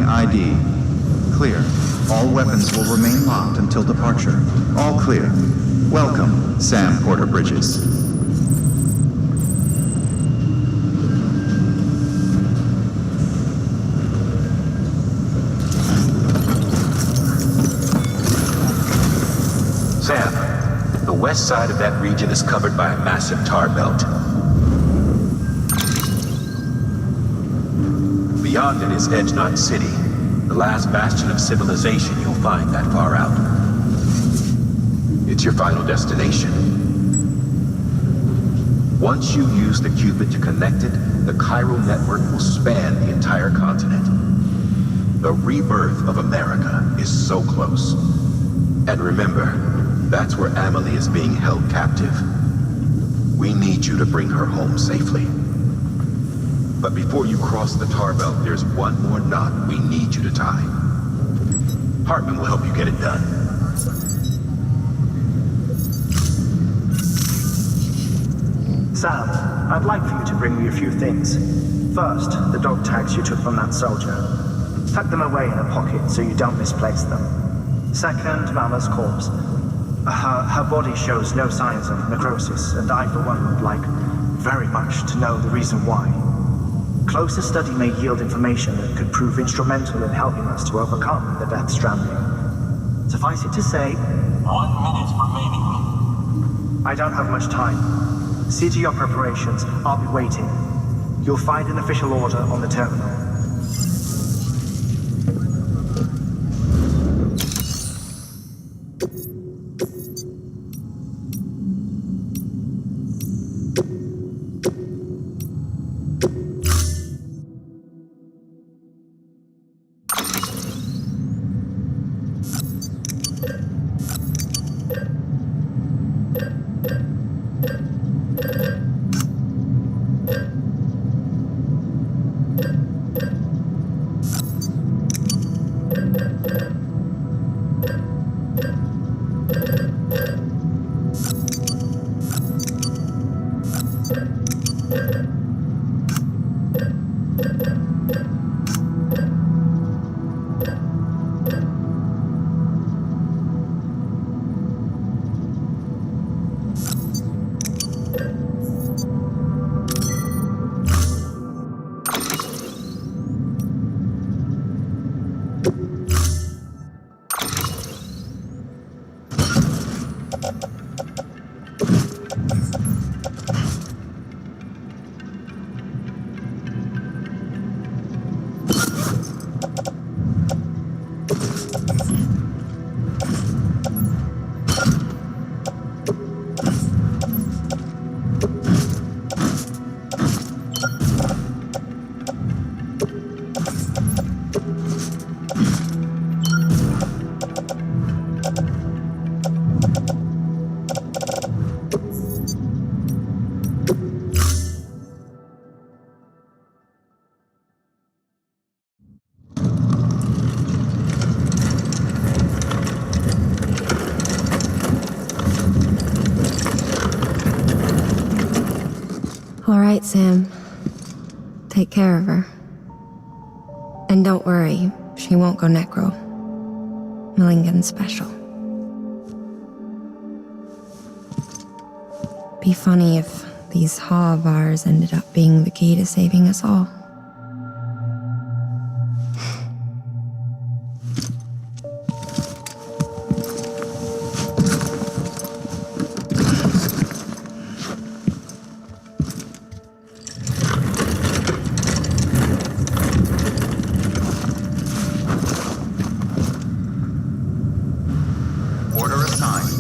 ID. Clear. All weapons will remain locked until departure. All clear. Welcome, Sam Porter Bridges. Sam, the west side of that region is covered by a massive tar belt. Beyond it is Edge Knot City, the last bastion of civilization you'll find that far out. It's your final destination. Once you use the Cupid to connect it, the chiral network will span the entire continent. The rebirth of America is so close. And remember, that's where Amelie is being held captive. We need you to bring her home safely. But before you cross the tar belt, there's one more knot we need you to tie. Hartman will help you get it done. Sam, I'd like for you to bring me a few things. First, the dog tags you took from that soldier. Tuck them away in a pocket so you don't misplace them. Second, Mama's corpse. Her body shows no signs of necrosis, and I, for one, would like very much to know the reason why. Closer study may yield information that could prove instrumental in helping us to overcome the Death Stranding. Suffice it to say, 1 minute remaining. I don't have much time. See to your preparations. I'll be waiting. You'll find an official order on the terminal. All right, Sam. Take care of her. And don't worry, she won't go necro. Millingen's special. Be funny if these Ha of ours ended up being the key to saving us all. Order assigned.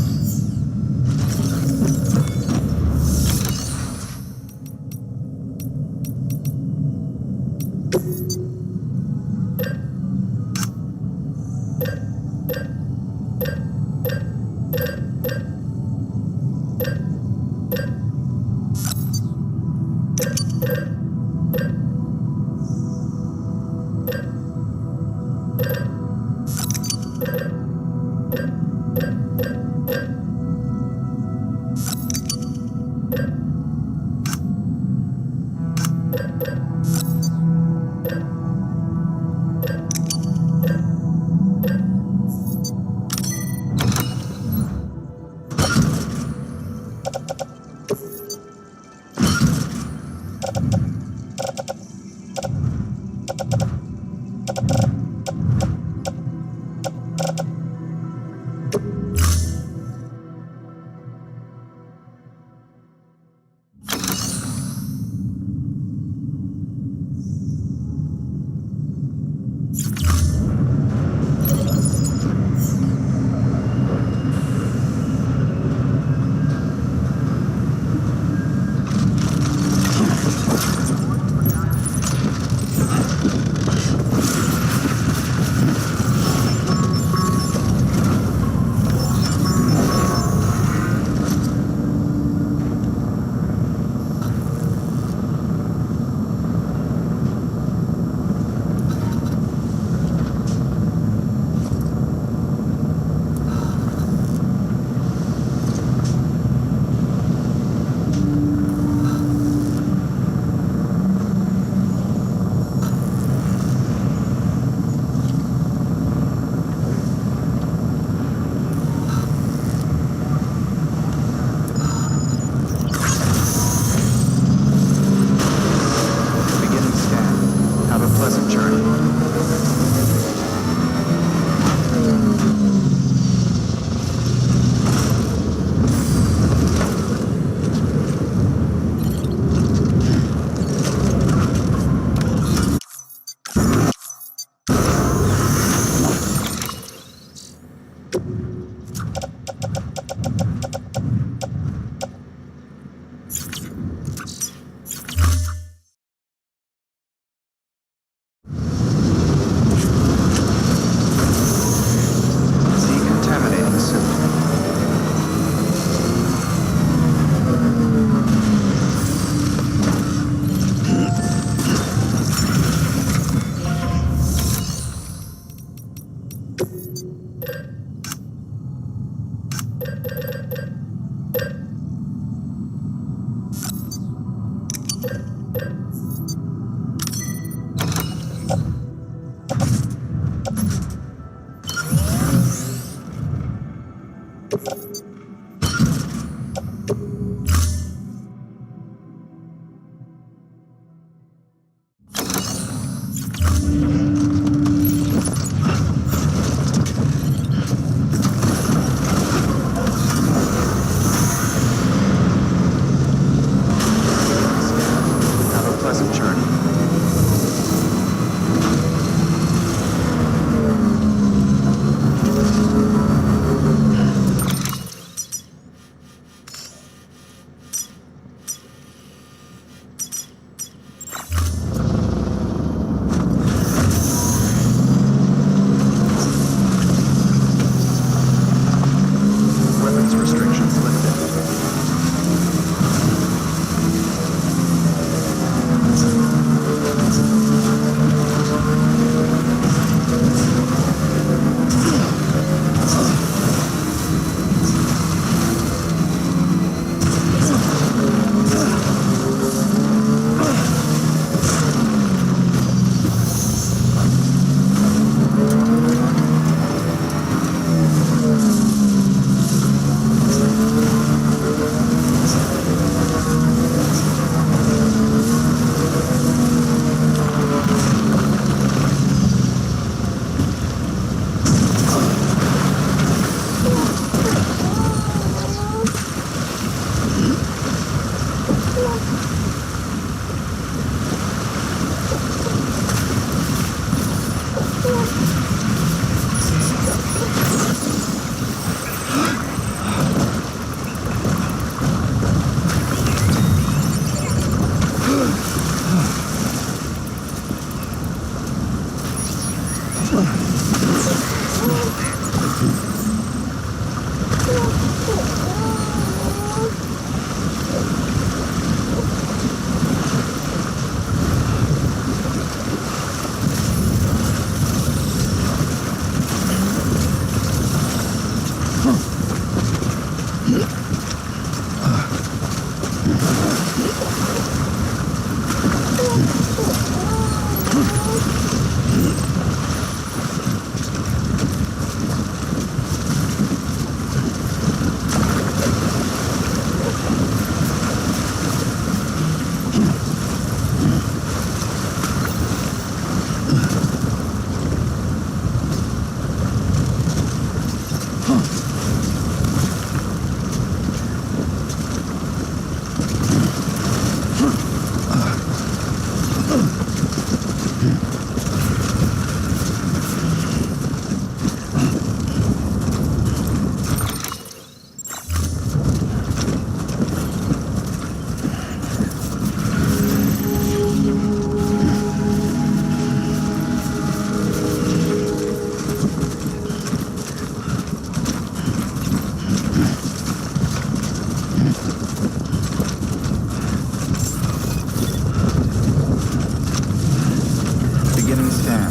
Beginning scan.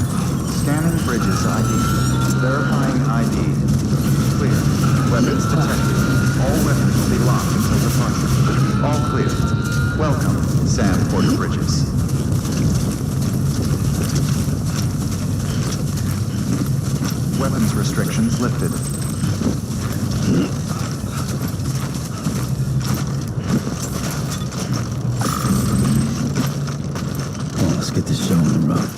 Scanning bridges ID. Verifying ID. Clear. Weapons detected. All weapons will be locked until departure. All clear. Welcome, Sam Porter Bridges. Weapons restrictions lifted. Come on, let's get this show on the road.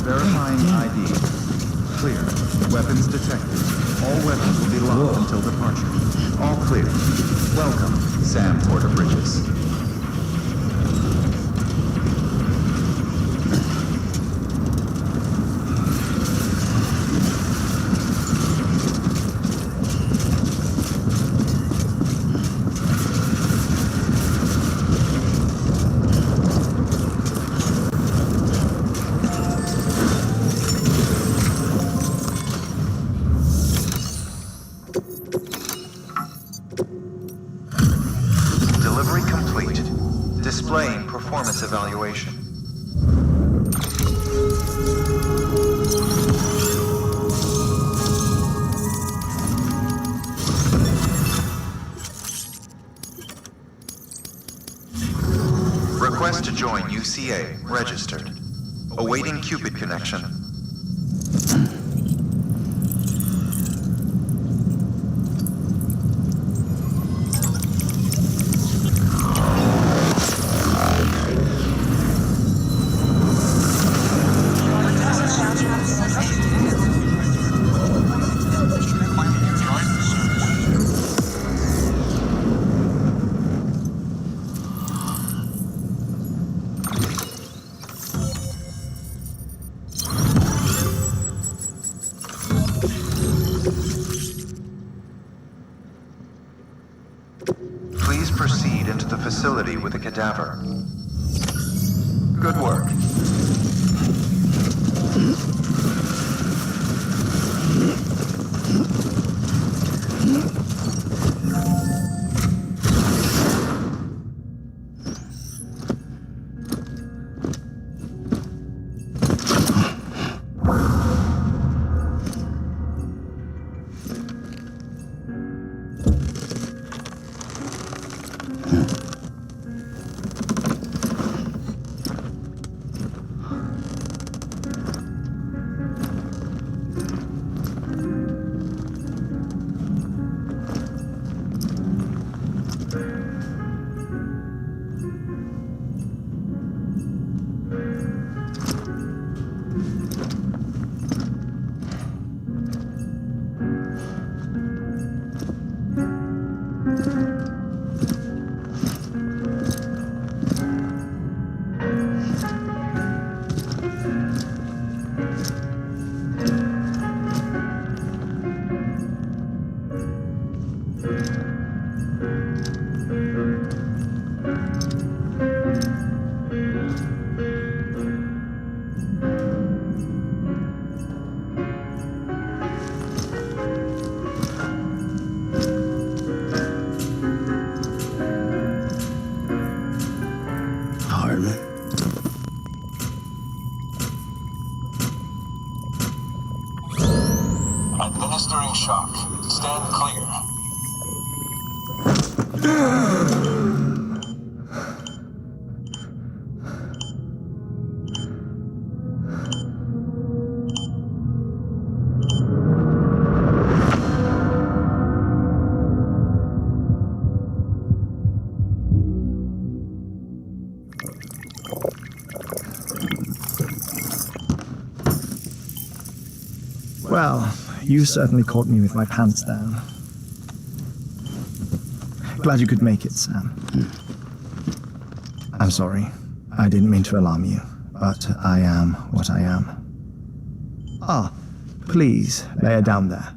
Verifying ID. Clear. Weapons detected. All weapons will be locked until departure. All clear. Welcome, Sam Porter Bridges. Delivery complete. Displaying performance evaluation. Request to join UCA. Registered. Awaiting Cupid connection. Please proceed into the facility with the cadaver. Good work. Administering shock. Stand clear. Well, you certainly caught me with my pants down. Glad you could make it, Sam. I'm sorry. I didn't mean to alarm you, but I am what I am. Ah, please, lay her down there.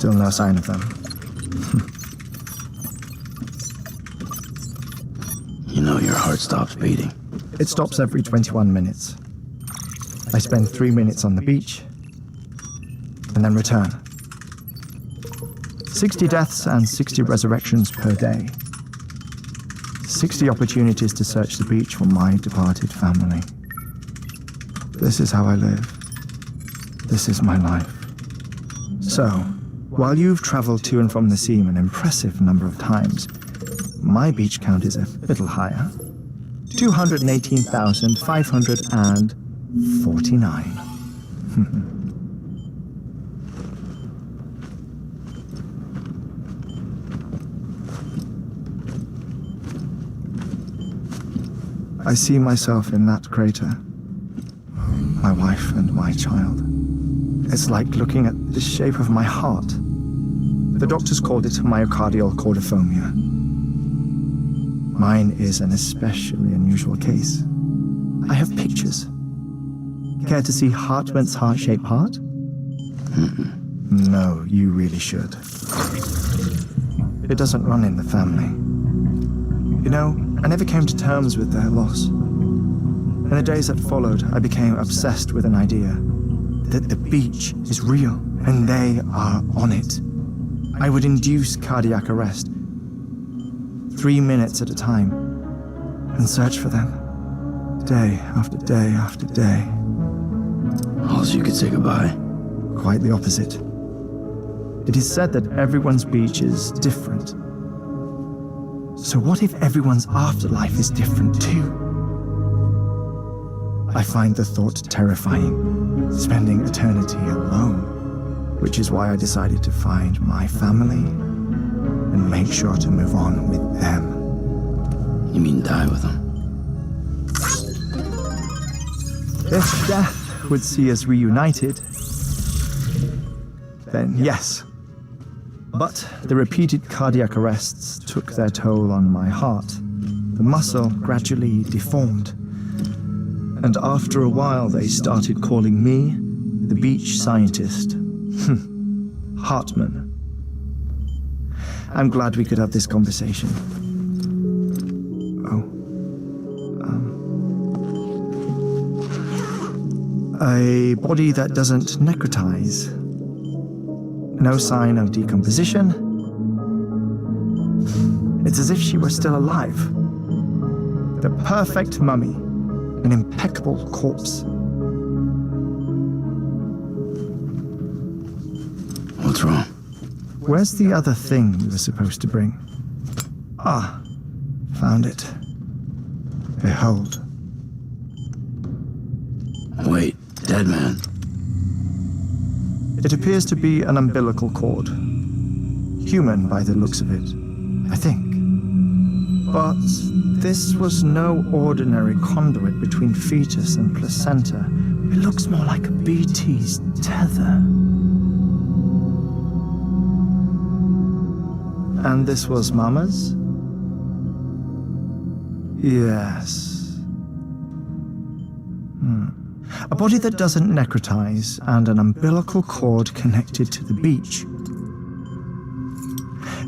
Still no sign of them. You know your heart stops beating. It stops every 21 minutes. I spend 3 minutes on the beach, and then return. 60 deaths and 60 resurrections per day. 60 opportunities to search the beach for my departed family. This is how I live. This is my life. So, while you've traveled to and from the seam an impressive number of times, my beach count is a little higher. 218,549. I see myself in that crater. My wife and my child. It's like looking at the shape of my heart. The doctors called it myocardial chordophobia. Mine is an especially unusual case. I have pictures. Care to see Hartman's heart-shaped heart? No, you really should. It doesn't run in the family. You know, I never came to terms with their loss. In the days that followed, I became obsessed with an idea that the beach is real and they are on it. I would induce cardiac arrest, 3 minutes at a time, and search for them, day after day after day. Also, you could say goodbye. Quite the opposite. It is said that everyone's beach is different. So what if everyone's afterlife is different too? I find the thought terrifying, spending eternity alone, which is why I decided to find my family and make sure to move on with them. You mean die with them? If death would see us reunited, then yes. But the repeated cardiac arrests took their toll on my heart. The muscle gradually deformed. And after a while, they started calling me the beach scientist. Hartman. I'm glad we could have this conversation. A body that doesn't necrotize. No sign of decomposition. It's as if she were still alive. The perfect mummy. An impeccable corpse. What's wrong? Where's the other thing you were supposed to bring? Ah, found it. Behold. Wait, dead man. It appears to be an umbilical cord. Human by the looks of it, I think. But this was no ordinary conduit between fetus and placenta. It looks more like a BT's tether. And this was Mama's? Yes. A body that doesn't necrotize and an umbilical cord connected to the beach.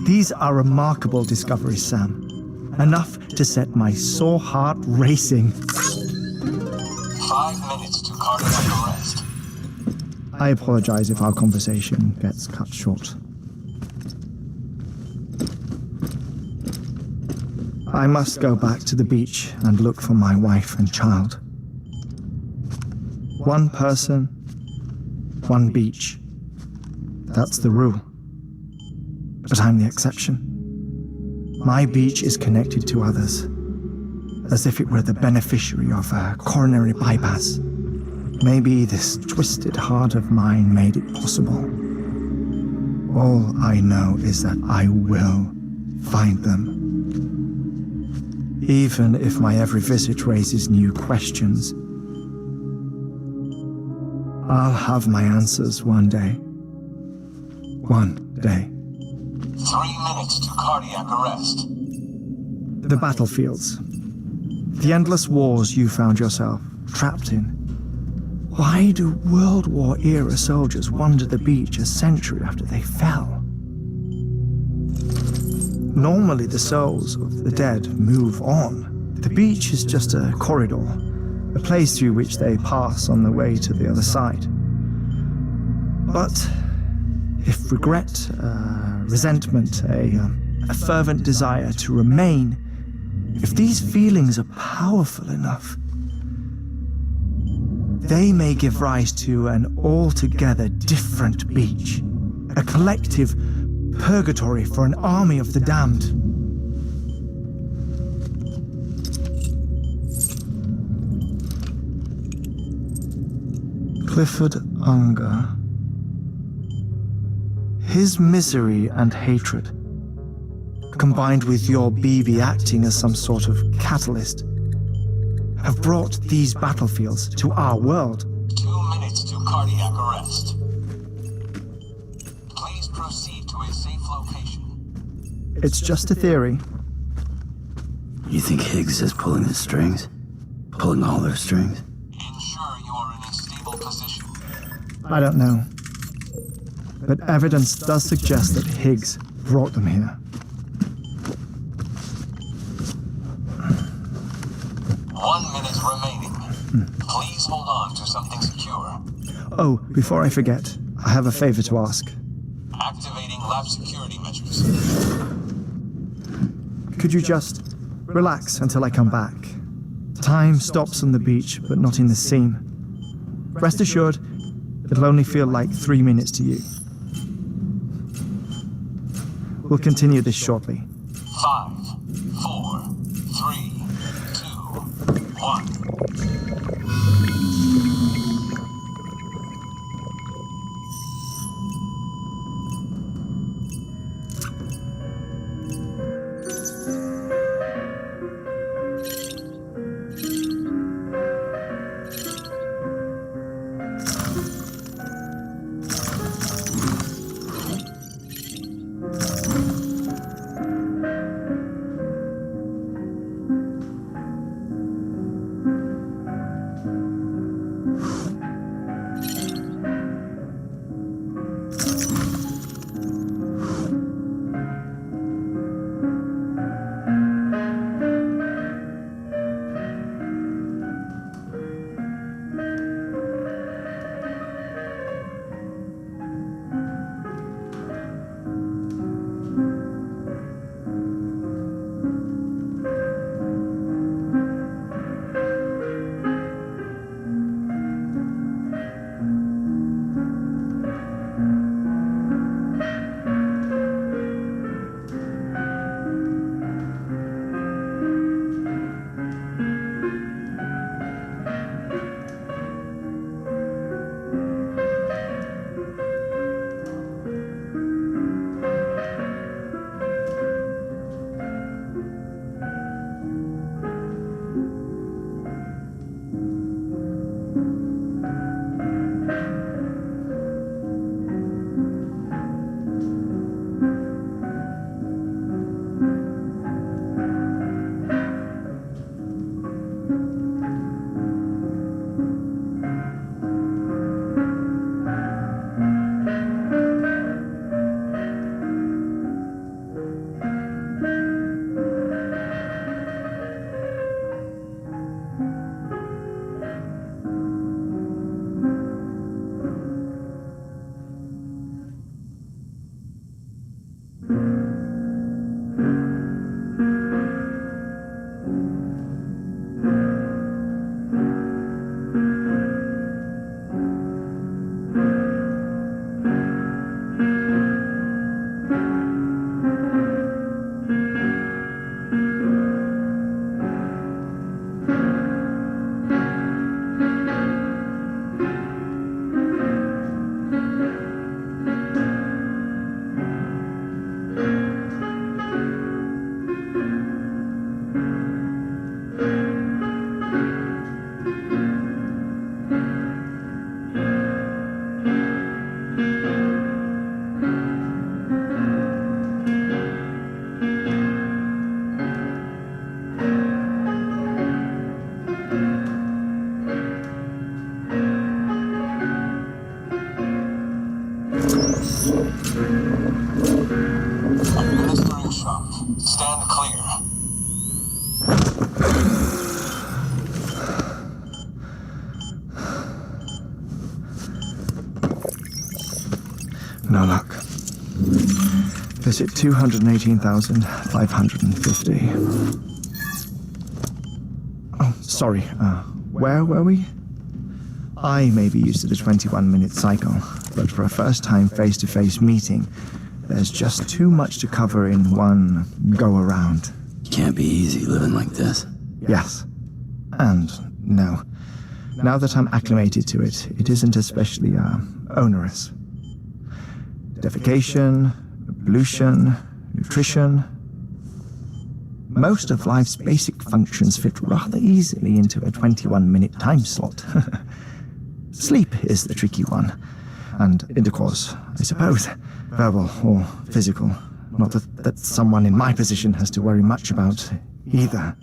These are remarkable discoveries, Sam. Enough to set my sore heart racing. 5 minutes to cardiac arrest. I apologize if our conversation gets cut short. I must go back to the beach and look for my wife and child. One person, one beach. That's the rule. But I'm the exception. My beach is connected to others, as if it were the beneficiary of a coronary bypass. Maybe this twisted heart of mine made it possible. All I know is that I will find them. Even if my every visit raises new questions, I'll have my answers one day. One day. 3 minutes to cardiac arrest. The battlefields. The endless wars you found yourself trapped in. Why do World War era soldiers wander the beach a century after they fell? Normally, the souls of the dead move on. The beach is just a corridor, a place through which they pass on the way to the other side. But if regret, resentment, a fervent desire to remain, if these feelings are powerful enough, they may give rise to an altogether different beach, a collective purgatory for an army of the damned. Clifford Unger. His misery and hatred, combined with your BB acting as some sort of catalyst, have brought these battlefields to our world. 2 minutes to cardiac arrest. Please proceed to a safe location. It's just a theory. You think Higgs is pulling the strings? Pulling all their strings? Ensure you are in a stable position. I don't know. But evidence does suggest that Higgs brought them here. 1 minute remaining. Please hold on to something secure. Oh, before I forget, I have a favor to ask. Activating lab security measures. Could you just relax until I come back? Time stops on the beach, but not in the scene. Rest assured, it'll only feel like 3 minutes to you. We'll continue this shortly. 5, 4, 3, 2, 1. Administering shock. Stand clear. No luck. Visit 218,550. Oh, sorry. Where were we? I may be used to the 21-minute cycle, but for a first-time face-to-face meeting, there's just too much to cover in one go-around. Can't be easy living like this. Yes. And no. Now that I'm acclimated to it, it isn't especially, onerous. Defecation, pollution, nutrition. Most of life's basic functions fit rather easily into a 21-minute time slot. Sleep is the tricky one. And intercourse, I suppose. Verbal or physical. Not that someone in my position has to worry much about either.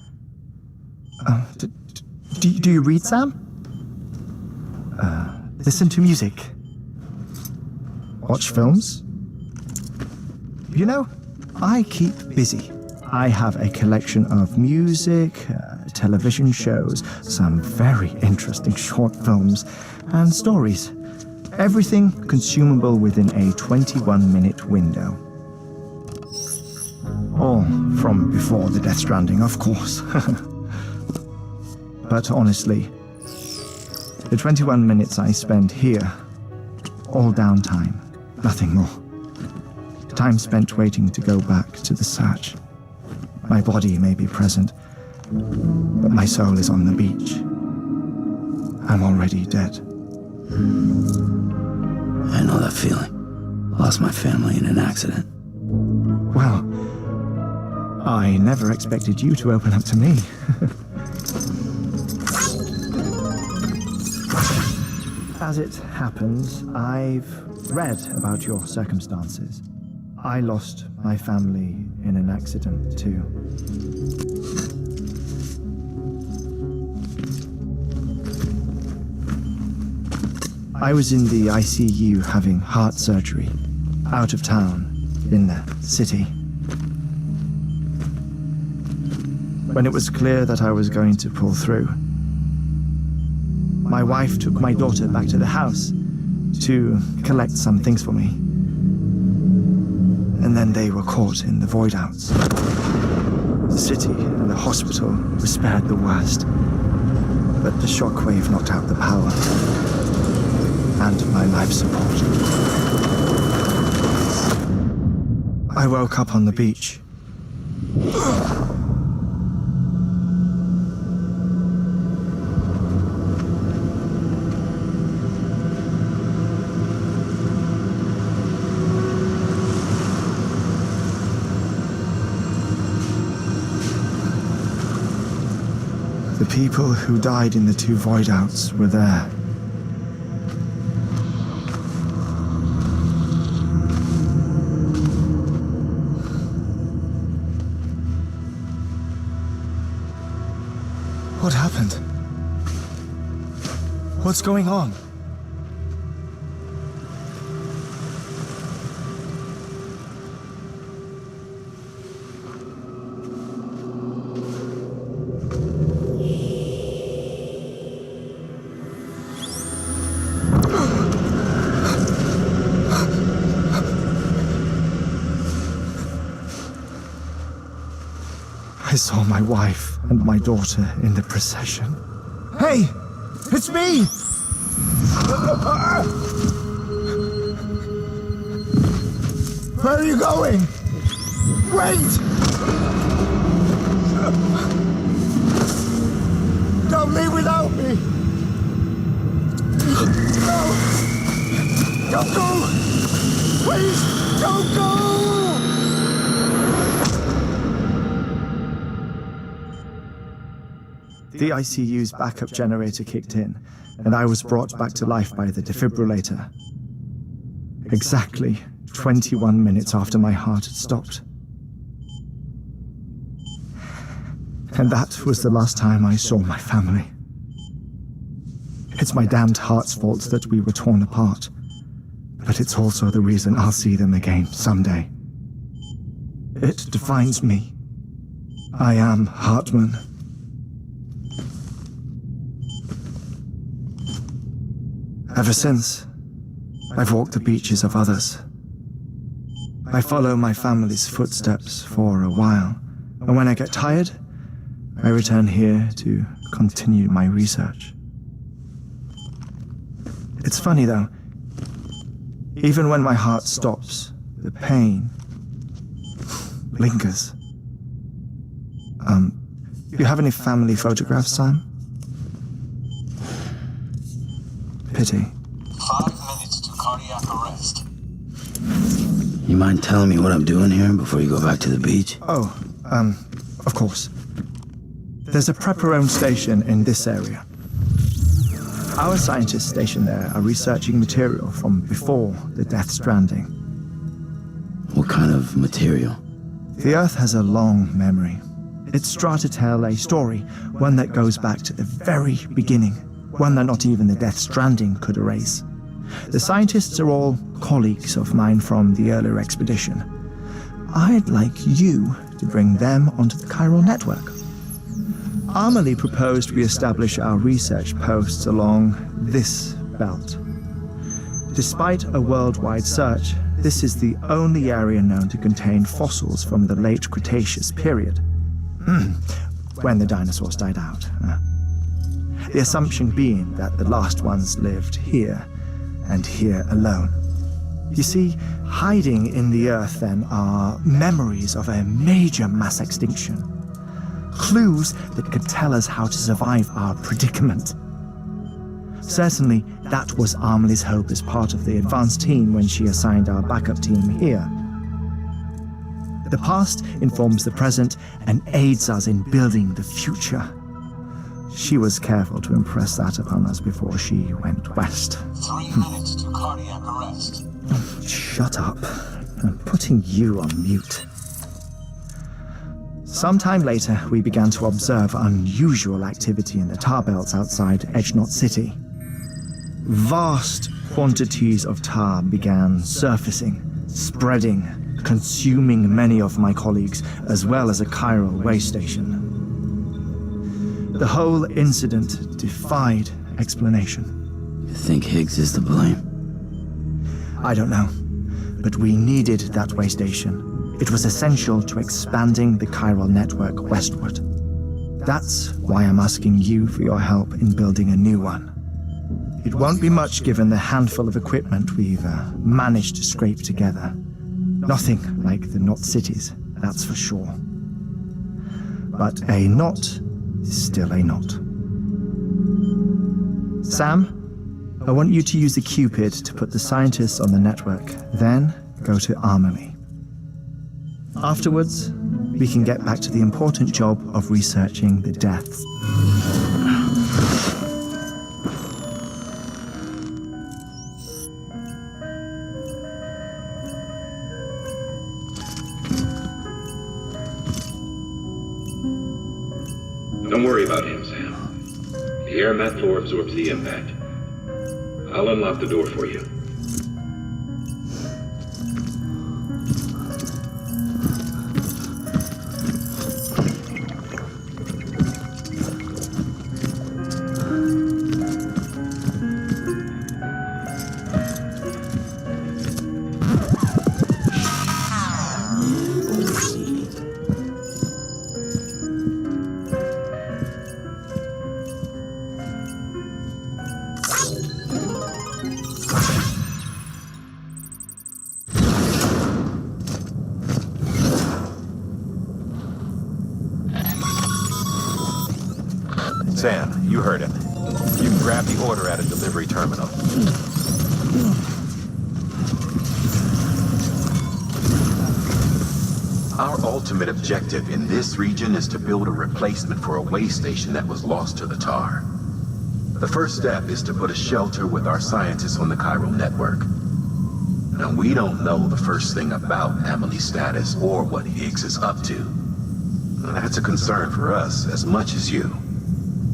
Do you read, Sam? Listen to music. Watch films? You know, I keep busy. I have a collection of music, television shows, some very interesting short films, and stories. Everything consumable within a 21-minute window. All from before the Death Stranding, of course. But honestly, the 21 minutes I spend here, all downtime, nothing more. Time spent waiting to go back to the search. My body may be present, but my soul is on the beach. I'm already dead. I know that feeling. Lost my family in an accident. Well, I never expected you to open up to me. As it happens, I've read about your circumstances. I lost my family in an accident, too. I was in the ICU having heart surgery, out of town, in the city. When it was clear that I was going to pull through, my wife took my daughter back to the house to collect some things for me. And then they were caught in the void-outs. The city and the hospital were spared the worst, but the shockwave knocked out the power and my life support. I woke up on the beach. The people who died in the two void-outs were there. What happened? What's going on? I saw my wife and my daughter in the procession. Hey! It's me! Where are you going? Wait! Don't leave without me! No! Don't go! Please, don't go! The ICU's backup generator kicked in, and I was brought back to life by the defibrillator. Exactly 21 minutes after my heart had stopped. And that was the last time I saw my family. It's my damned heart's fault that we were torn apart. but it's also the reason I'll see them again someday. It defines me. I am Hartman. Ever since, I've walked the beaches of others. I follow my family's footsteps for a while, and when I get tired, I return here to continue my research. It's funny though, even when my heart stops, the pain lingers. You have any family photographs, Sam? Pity. 5 minutes to cardiac arrest. You mind telling me what I'm doing here before you go back to the beach? Oh, of course. There's a Prepperone station in this area. Our scientists stationed there are researching material from before the Death Stranding. What kind of material? The Earth has a long memory. It's trying to tell a story, one that goes back to the very beginning, one that not even the Death Stranding could erase. The scientists are all colleagues of mine from the earlier expedition. I'd like you to bring them onto the chiral network. Amelie proposed we establish our research posts along this belt. Despite a worldwide search, this is the only area known to contain fossils from the late Cretaceous period, when the dinosaurs died out. The assumption being that the last ones lived here, and here alone. You see, hiding in the Earth then are memories of a major mass extinction. Clues that could tell us how to survive our predicament. Certainly, that was Amelie's hope as part of the advanced team when she assigned our backup team here. The past informs the present and aids us in building the future. She was careful to impress that upon us before she went west. 3 minutes to cardiac arrest. Shut up. I'm putting you on mute. Sometime later, we began to observe unusual activity in the tar belts outside Edgenot City. Vast quantities of tar began surfacing, spreading, consuming many of my colleagues, as well as a chiral way station. The whole incident defied explanation. You think Higgs is to blame? I don't know, but we needed that way station. It was essential to expanding the chiral network westward. That's why I'm asking you for your help in building a new one. It won't be much given the handful of equipment we've managed to scrape together. Nothing like the knot cities, that's for sure. But a knot is still a knot. Sam, I want you to use the Cupid to put the scientists on the network, then go to Amelie. Afterwards, we can get back to the important job of researching the deaths. Don't worry about him, Sam. The air on that floor absorbs the impact. I'll unlock the door for you. Sam, you heard him. You can grab the order at a delivery terminal. Our ultimate objective in this region is to build a replacement for a way station that was lost to the tar. The first step is to put a shelter with our scientists on the chiral network. Now, we don't know the first thing about Amelie's status or what Higgs is up to. Now, that's a concern for us as much as you.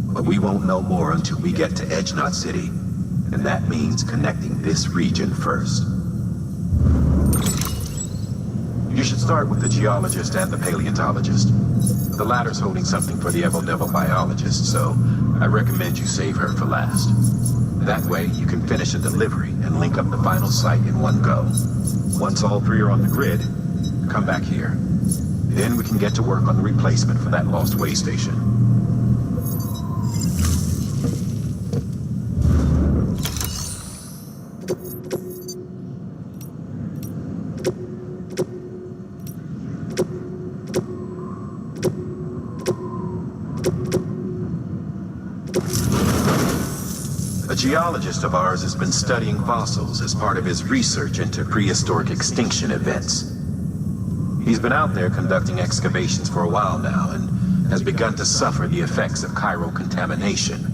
But we won't know more until we get to Edgenot City, and that means connecting this region first. should start with the geologist and the paleontologist. The latter's holding something for the Evo biologist, so I recommend you save her for last. That way, you can finish a delivery and link up the final site in one go. Once all three are on the grid, come back here. Then we can get to work on the replacement for that lost way station. A geologist of ours has been studying fossils as part of his research into prehistoric extinction events. He's been out there conducting excavations for a while now and has begun to suffer the effects of chiral contamination.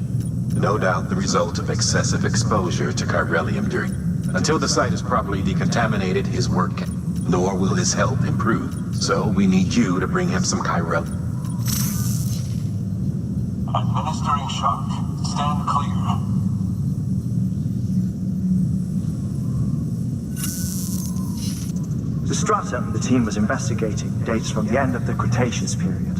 No doubt the result of excessive exposure to chiralium during... Until the site is properly decontaminated, his work can... Nor will his health improve. So we need you to bring him some chiral... Administering shock. Stand clear. The stratum the team was investigating dates from the end of the Cretaceous period,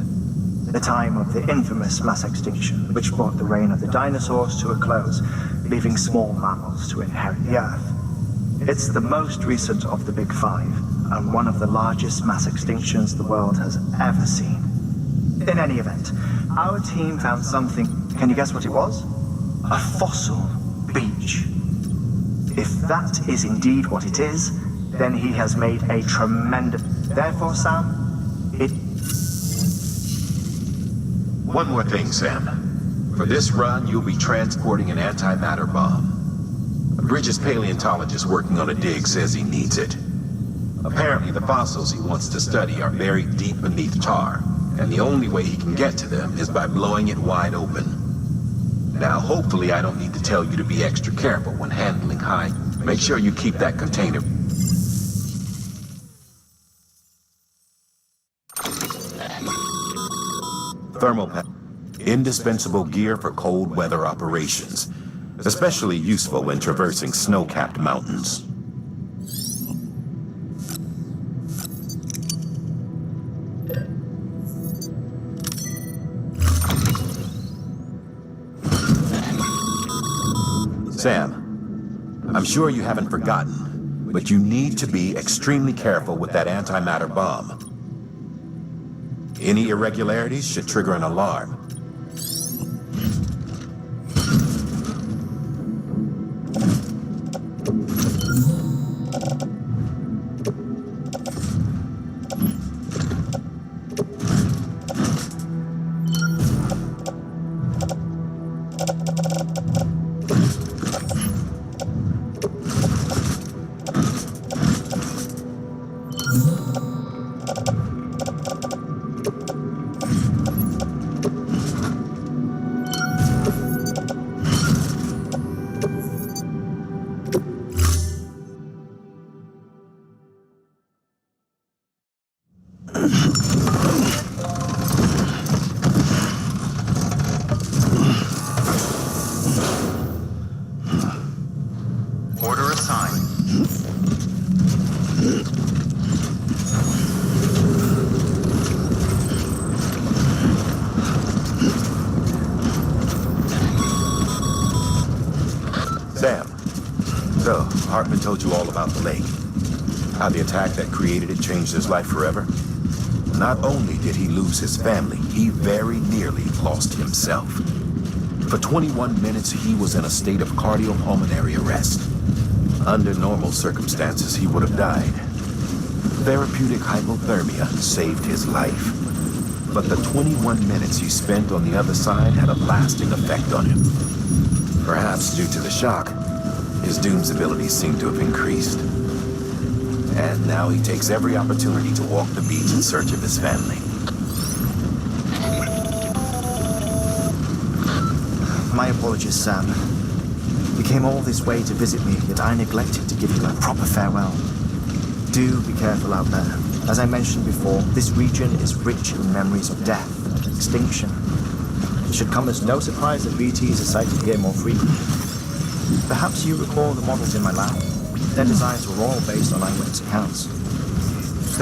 the time of the infamous mass extinction, which brought the reign of the dinosaurs to a close, leaving small mammals to inherit the Earth. It's the most recent of the Big Five, and one of the largest mass extinctions the world has ever seen. In any event, our team found something. Can you guess what it was? A fossil beach. If that is indeed what it is, then he has made a tremendous... Therefore, Sam, it... One more thing, Sam. For this run, you'll be transporting an antimatter bomb. Bridges' paleontologist working on a dig says he needs it. Apparently, the fossils he wants to study are buried deep beneath tar, and the only way he can get to them is by blowing it wide open. Now, hopefully I don't need to tell you to be extra careful when handling high. Make sure you keep that container... Thermal pack. Indispensable gear for cold weather operations. Especially useful when traversing snow-capped mountains. Sam, I'm sure you haven't forgotten, but you need to be extremely careful with that antimatter bomb. Any irregularities should trigger an alarm. Order assigned. Sam, so Hartman told you all about the lake. How the attack that created it changed his life forever? Not only did he lose his family, he very nearly lost himself. For 21 minutes, he was in a state of cardiopulmonary arrest. Under normal circumstances, he would have died. Therapeutic hypothermia saved his life. But the 21 minutes he spent on the other side had a lasting effect on him. Perhaps due to the shock, his Doom's abilities seem to have increased. And now he takes every opportunity to walk the beach in search of his family. My apologies, Sam. You came all this way to visit me, yet I neglected to give you a proper farewell. Do be careful out there. As I mentioned before, this region is rich in memories of death and extinction. It should come as no surprise that BTs are sighted here more frequently. Perhaps you recall the models in my lab. Their designs were all based on eyewitness accounts.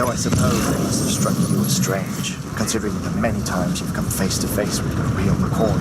Though I suppose it must have struck you as strange, considering the many times you've come face to face with the real McCoy.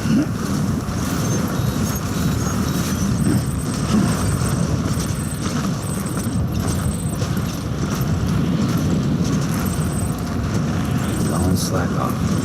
Don't slack off.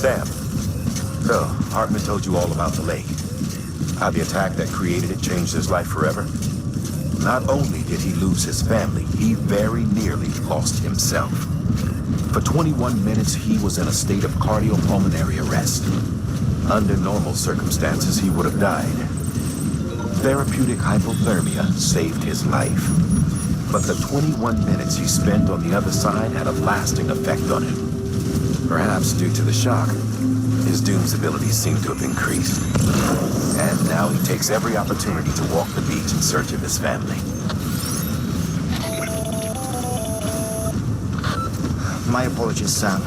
Sam, so Hartman told you all about the lake. How the attack that created it changed his life forever? Not only did he lose his family, he very nearly lost himself. For 21 minutes, he was in a state of cardiopulmonary arrest. Under normal circumstances, he would have died. Therapeutic hypothermia saved his life. But the 21 minutes he spent on the other side had a lasting effect on him. Perhaps due to the shock, his Doom's abilities seem to have increased. And now he takes every opportunity to walk the beach in search of his family. My apologies, Sam.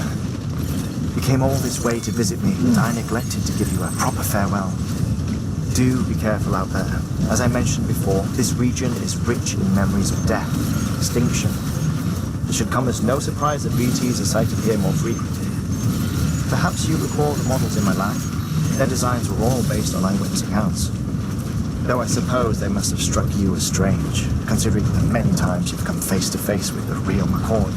You came all this way to visit me, and I neglected to give you a proper farewell. Do be careful out there. As I mentioned before, this region is rich in memories of death, extinction. It should come as no surprise that BTs are sighted here more frequently. Perhaps you recall the models in my lab. Their designs were all based on eyewitness accounts. Though I suppose they must have struck you as strange, considering the many times you've come face to face with the real McCoy.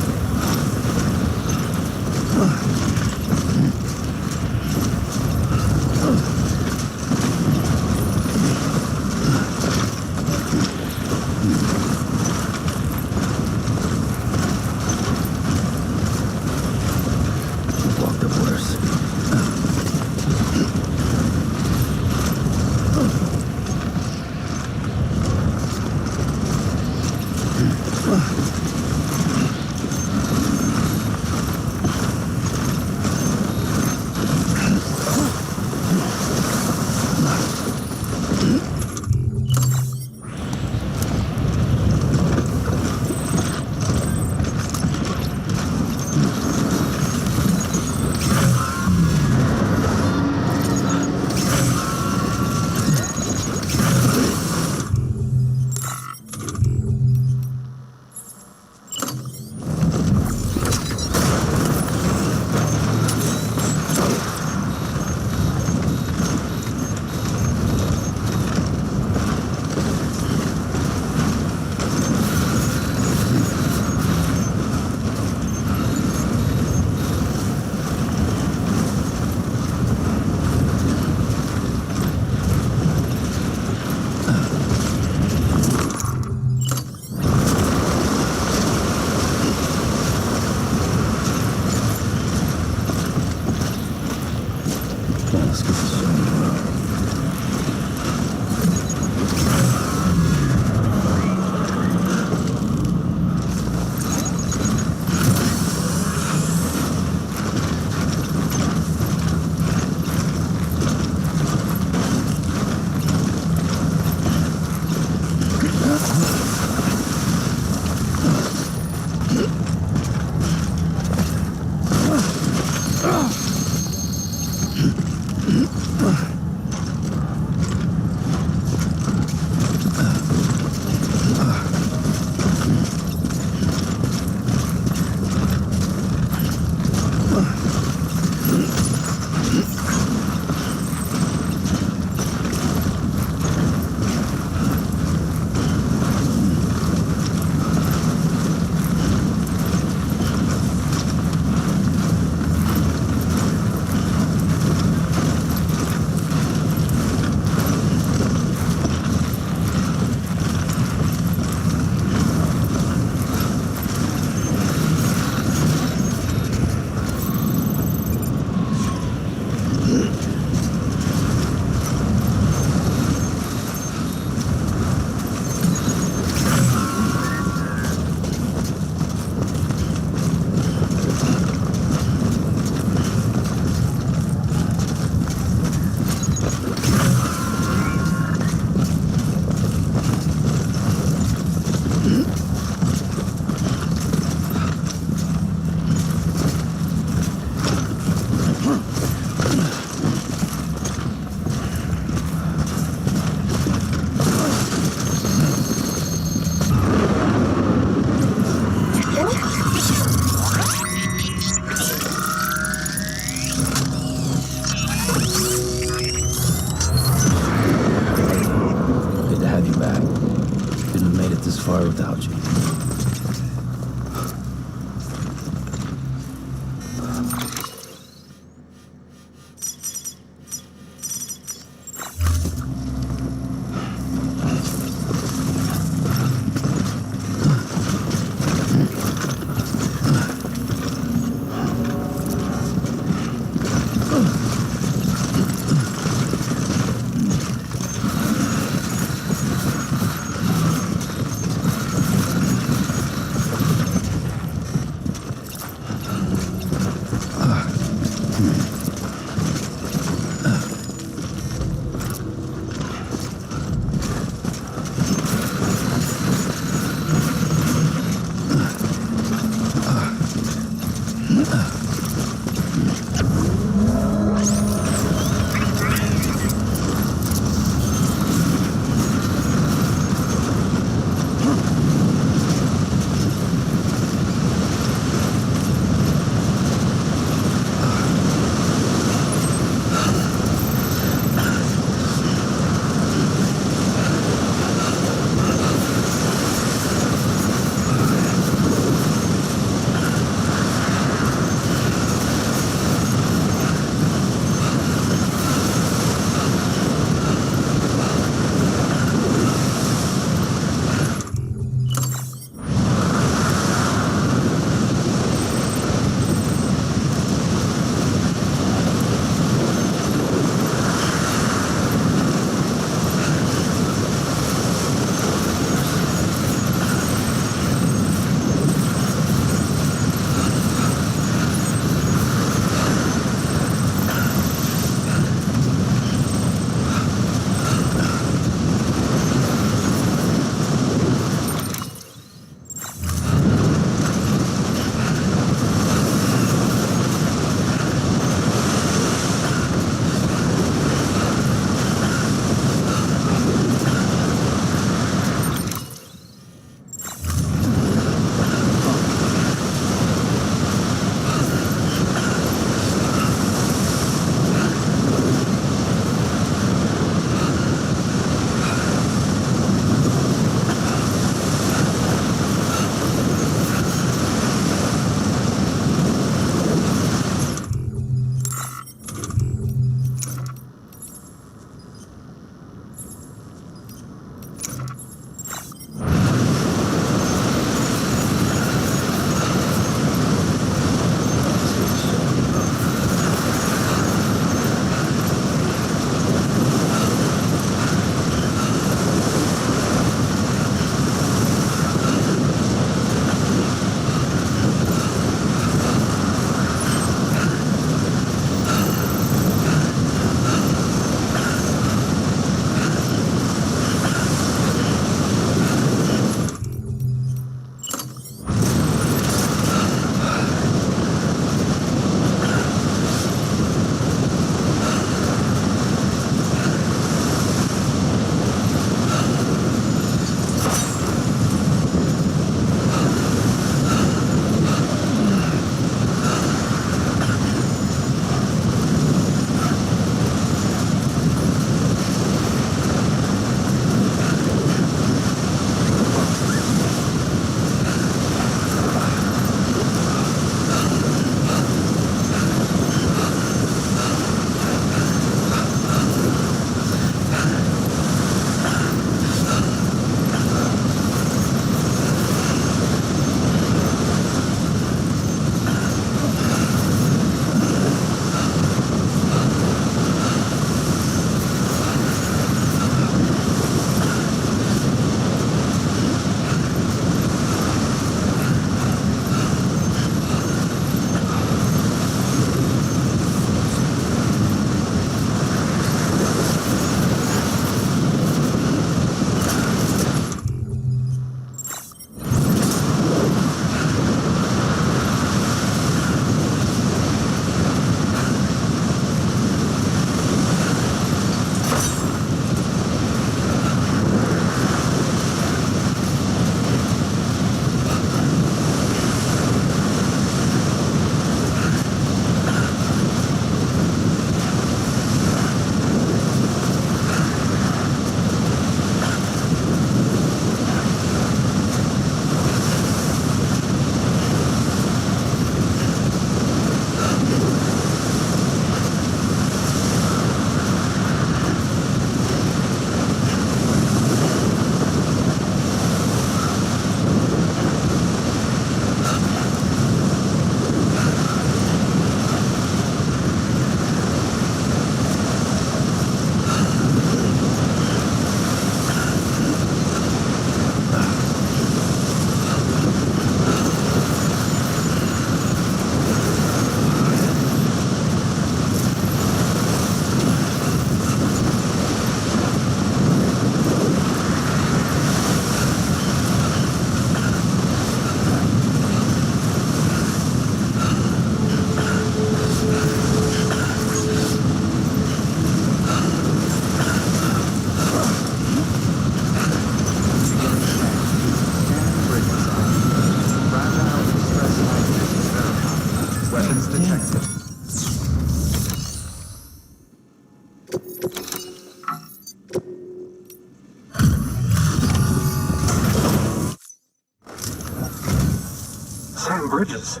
Sam Bridges.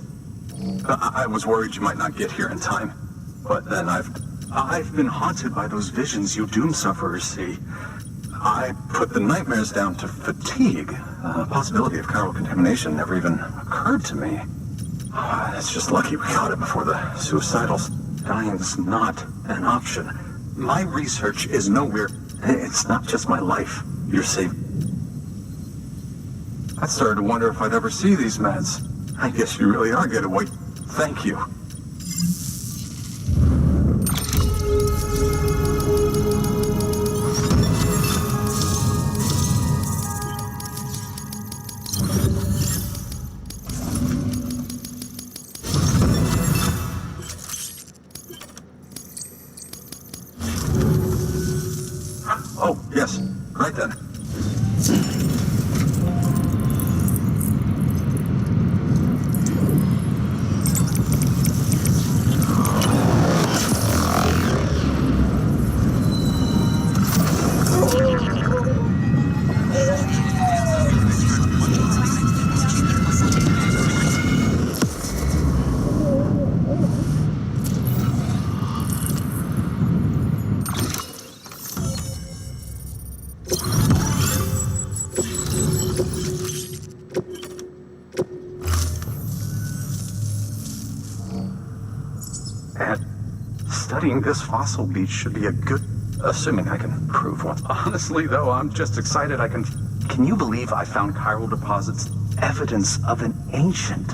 I was worried you might not get here in time. But then I've been haunted by those visions you doom sufferers see. I put the nightmares down to fatigue. The possibility of chiral contamination never even occurred to me. It's just lucky we caught it before the suicidals. Dying's not an option. My research is nowhere. It's not just my life. You're saving. I started to wonder if I'd ever see these meds. I guess you really are good at wait. Thank you. Oh, yes. Right then. And studying this fossil beach should be a good... Assuming I can prove one. Honestly, though, I'm just excited I can... Can you believe I found chiral deposits? Evidence of an ancient...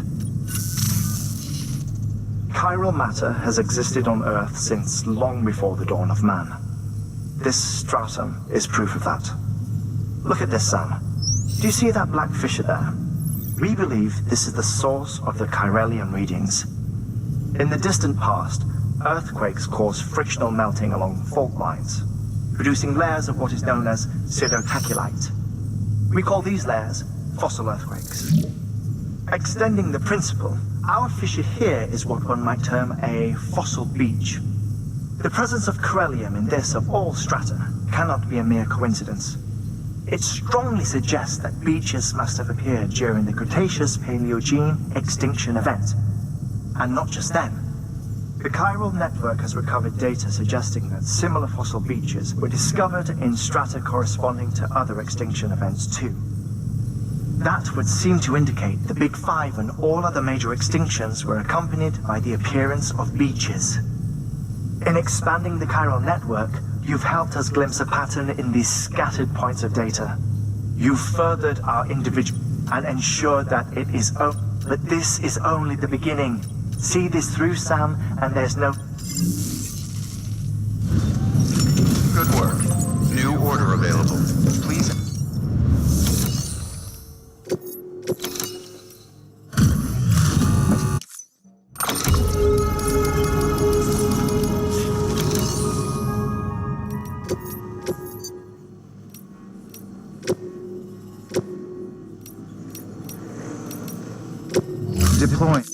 Chiral matter has existed on Earth since long before the dawn of man. This stratum is proof of that. Look at this, Sam. Do you see that black fissure there? We believe this is the source of the Chiralian readings. In the distant past, earthquakes caused frictional melting along fault lines, producing layers of what is known as pseudotaculite. We call these layers fossil earthquakes. Extending the principle, our fissure here is what one might term a fossil beach. The presence of corellium in this of all strata cannot be a mere coincidence. It strongly suggests that beaches must have appeared during the Cretaceous-Paleogene extinction event. And not just then. The chiral network has recovered data suggesting that similar fossil beaches were discovered in strata corresponding to other extinction events too. That would seem to indicate the Big Five and all other major extinctions were accompanied by the appearance of beaches. In expanding the chiral network, you've helped us glimpse a pattern in these scattered points of data. You've furthered our individual and ensured that it is but this is only the beginning. See this through, Sam, and there's no... Good work. New order available. Please... Deploying.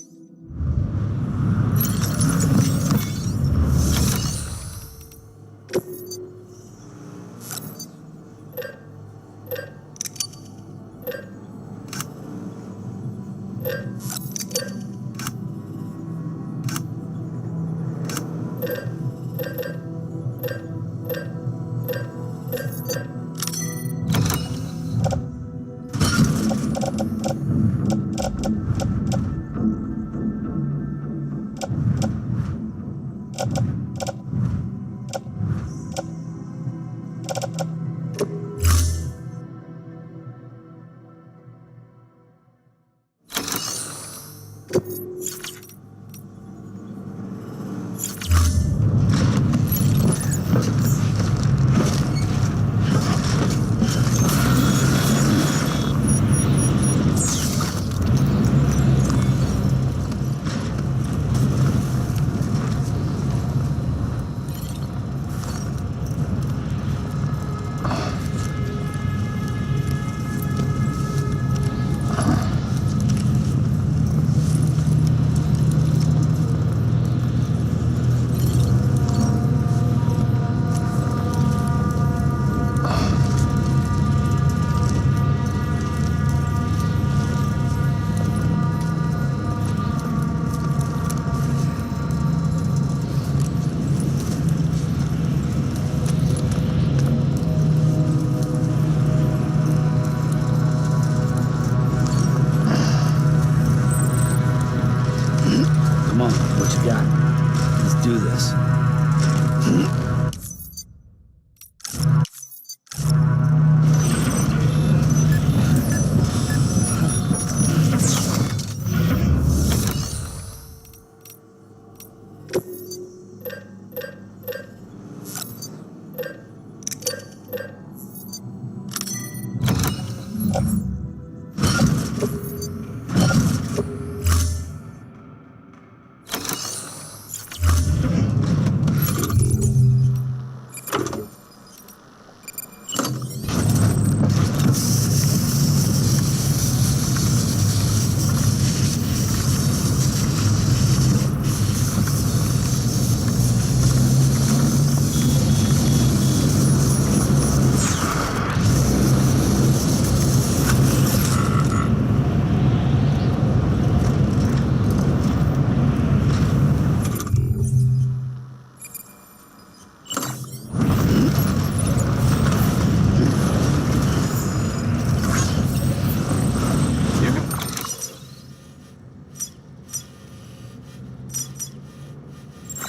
got it. Let's do this.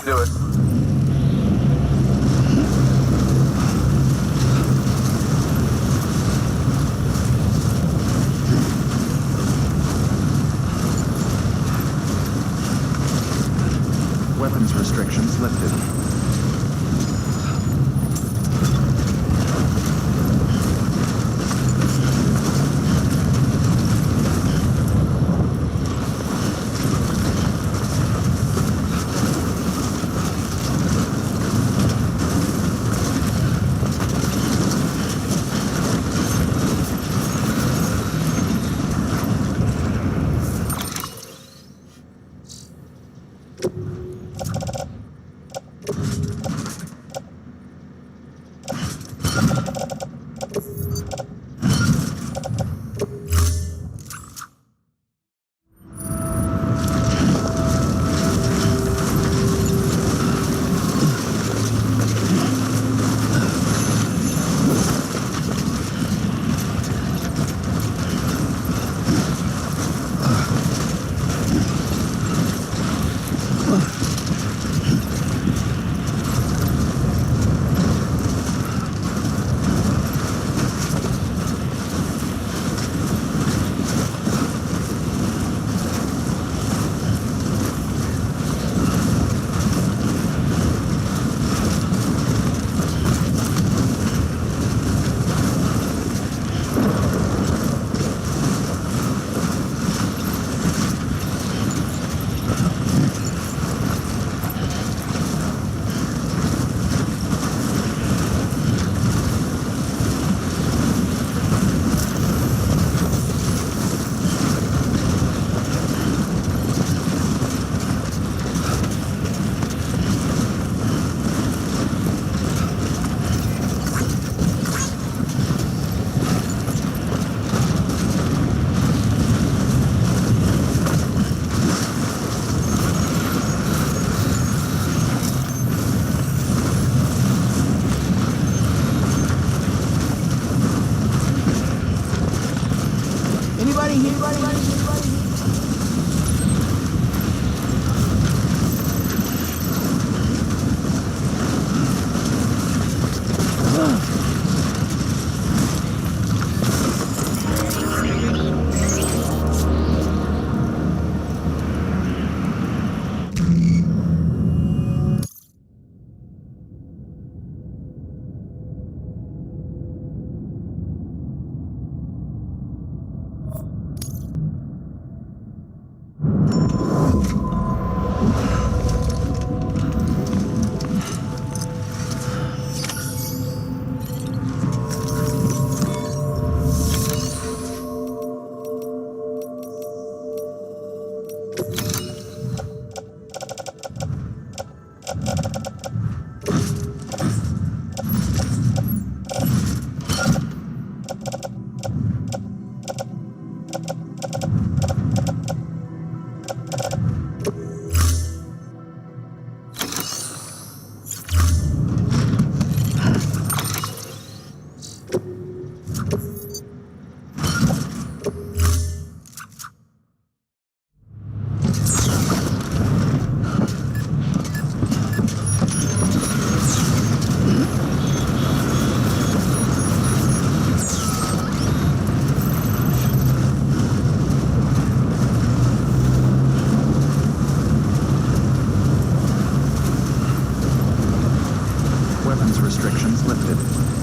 Do it. Weapons restrictions lifted. restrictions lifted.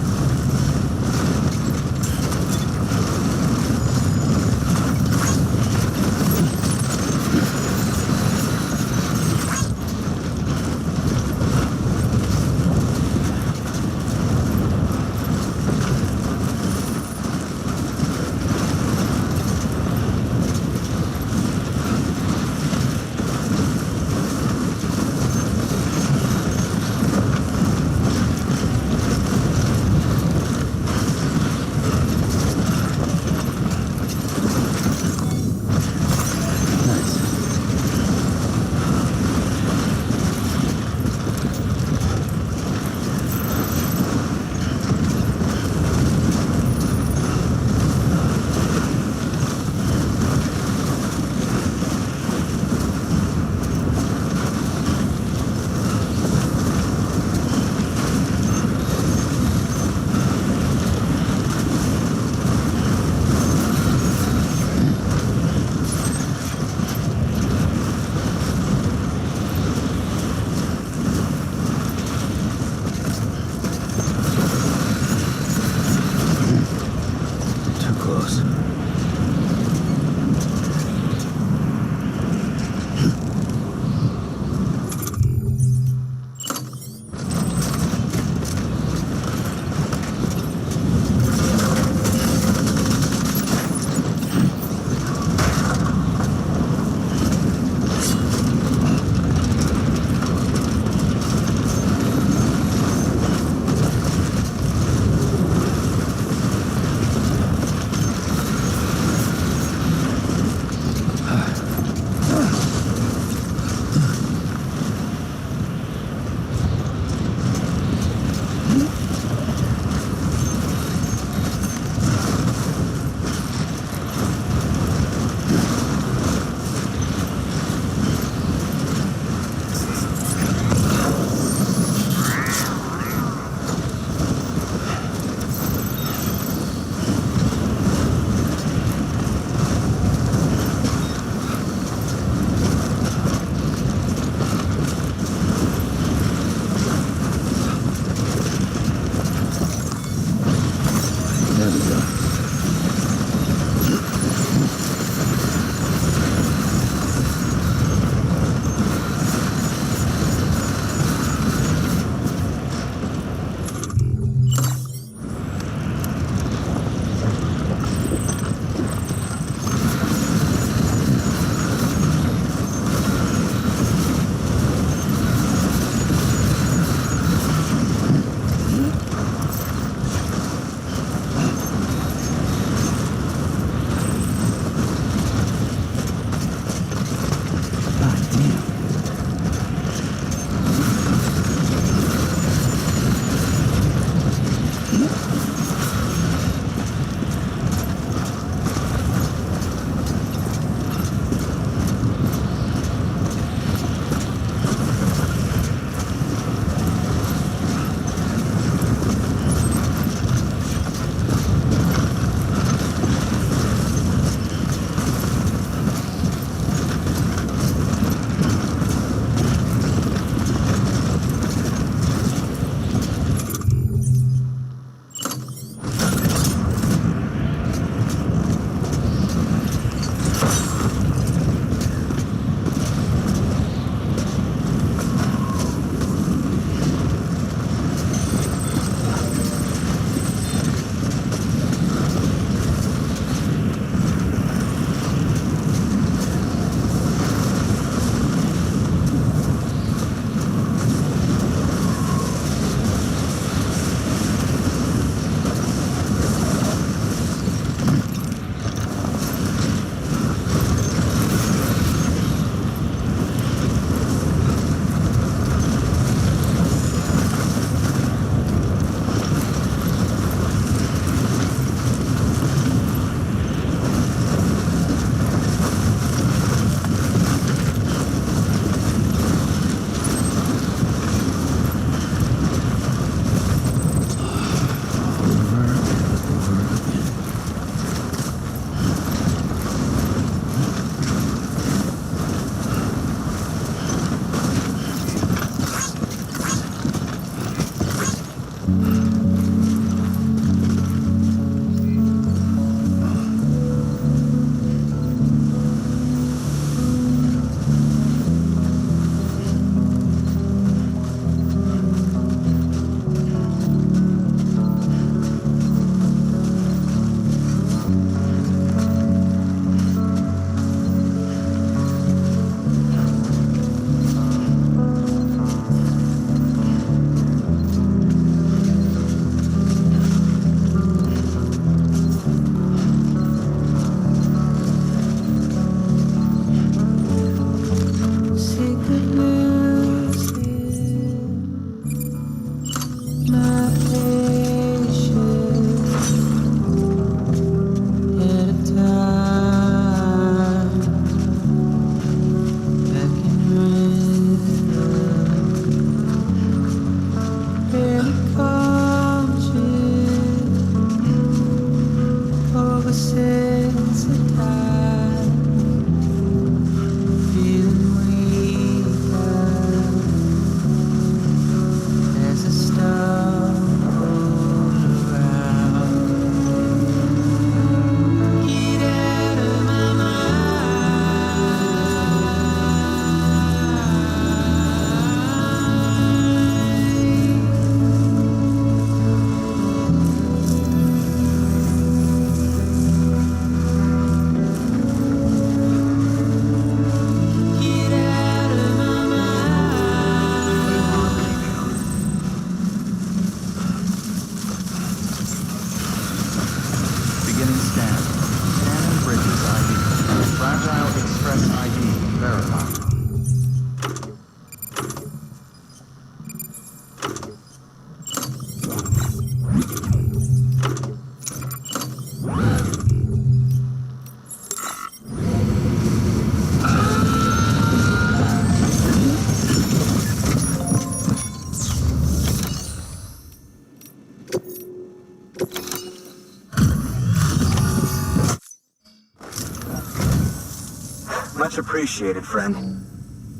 Much appreciated, friend.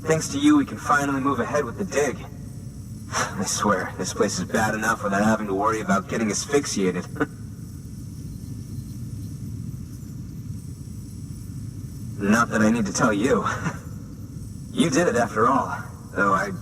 Thanks to you, we can finally move ahead with the dig. I swear, this place is bad enough without having to worry about getting asphyxiated. Not that I need to tell you. You did it after all, though I...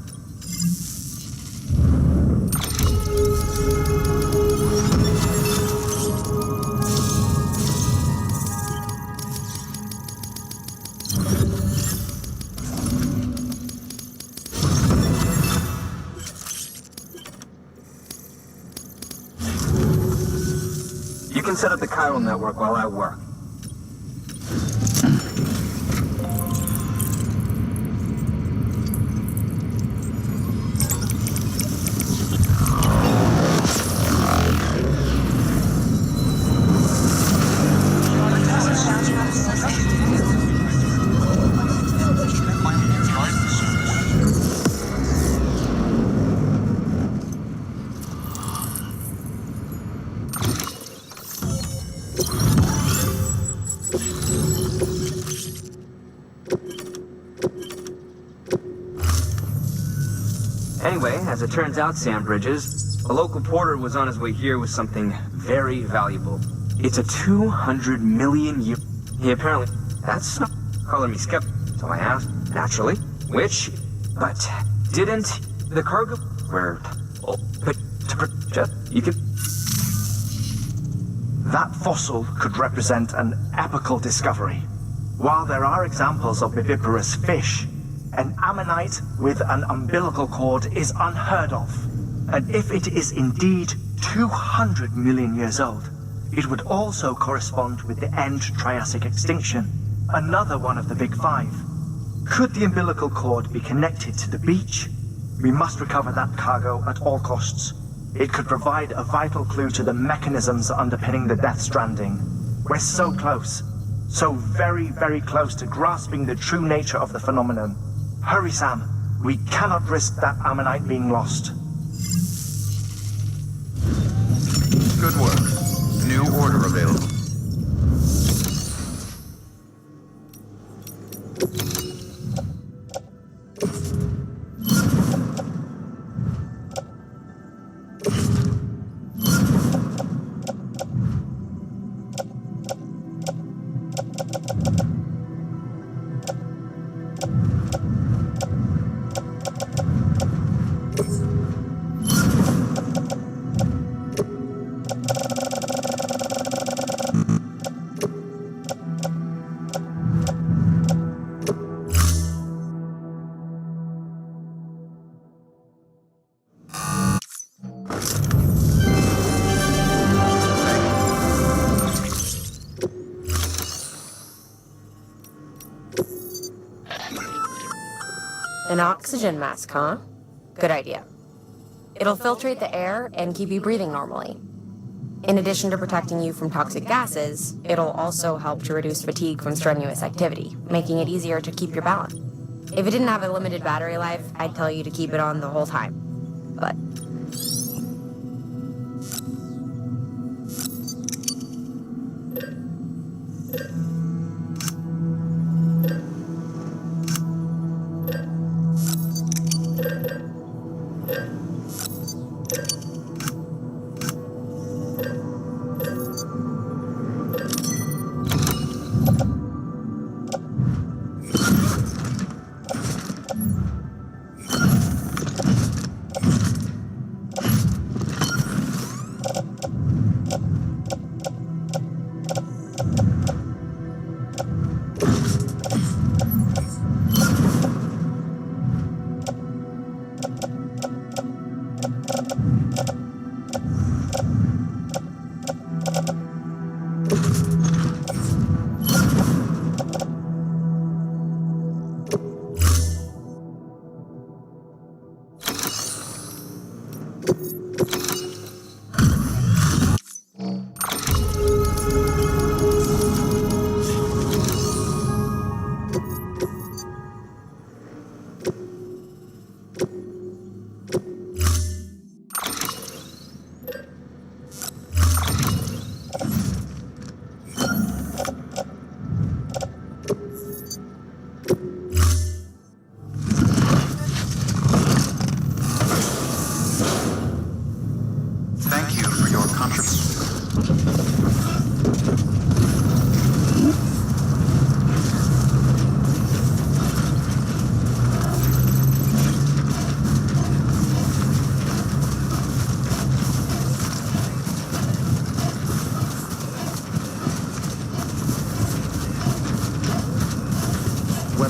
You can set up the chiral network while I work. Anyway, as it turns out, Sam Bridges, a local porter was on his way here with something very valuable. It's a 200 million year... He apparently... That's not calling me skeptical, so I asked, naturally. Which... But... Didn't... The cargo... Where... Oh, but... You could... That fossil could represent an epical discovery. While there are examples of viviparous fish, an ammonite with an umbilical cord is unheard of. And if it is indeed 200 million years old, it would also correspond with the end Triassic extinction, another one of the Big Five. Could the umbilical cord be connected to the beach? We must recover that cargo at all costs. It could provide a vital clue to the mechanisms underpinning the Death Stranding. We're so close. So very, very close to grasping the true nature of the phenomenon. Hurry, Sam. We cannot risk that ammonite being lost. Good work. New order available. An oxygen mask, huh? Good idea. It'll filtrate the air and keep you breathing normally. In addition to protecting you from toxic gases, it'll also help to reduce fatigue from strenuous activity, making it easier to keep your balance. If it didn't have a limited battery life, I'd tell you to keep it on the whole time. But...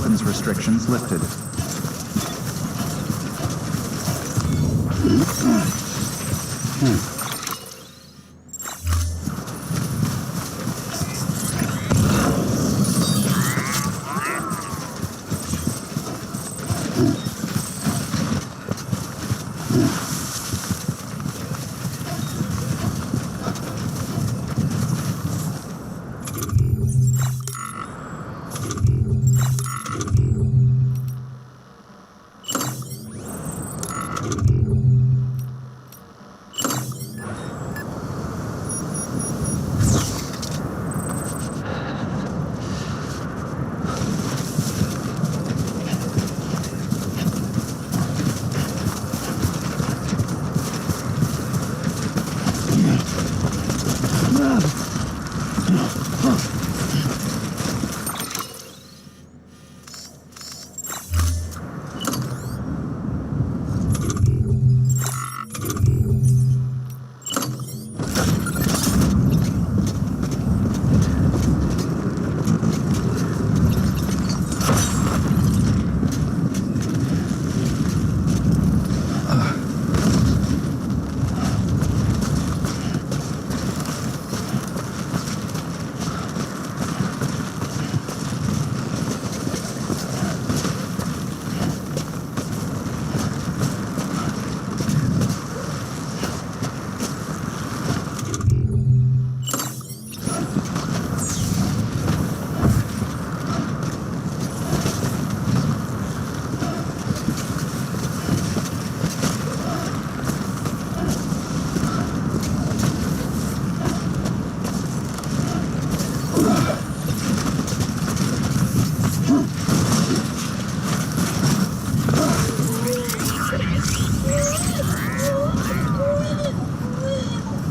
Weapons restrictions lifted.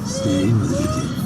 Stay with it, kid.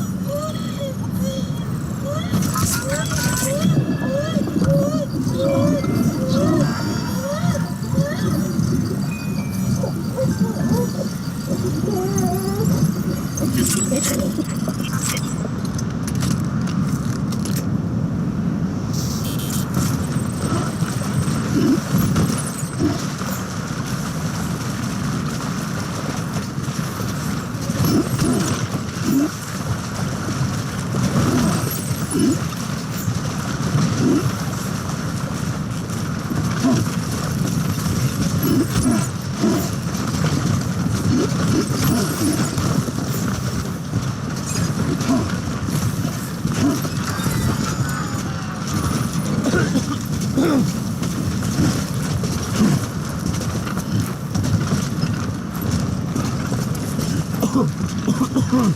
It's all good. It's all good.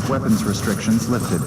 Weapons restrictions lifted.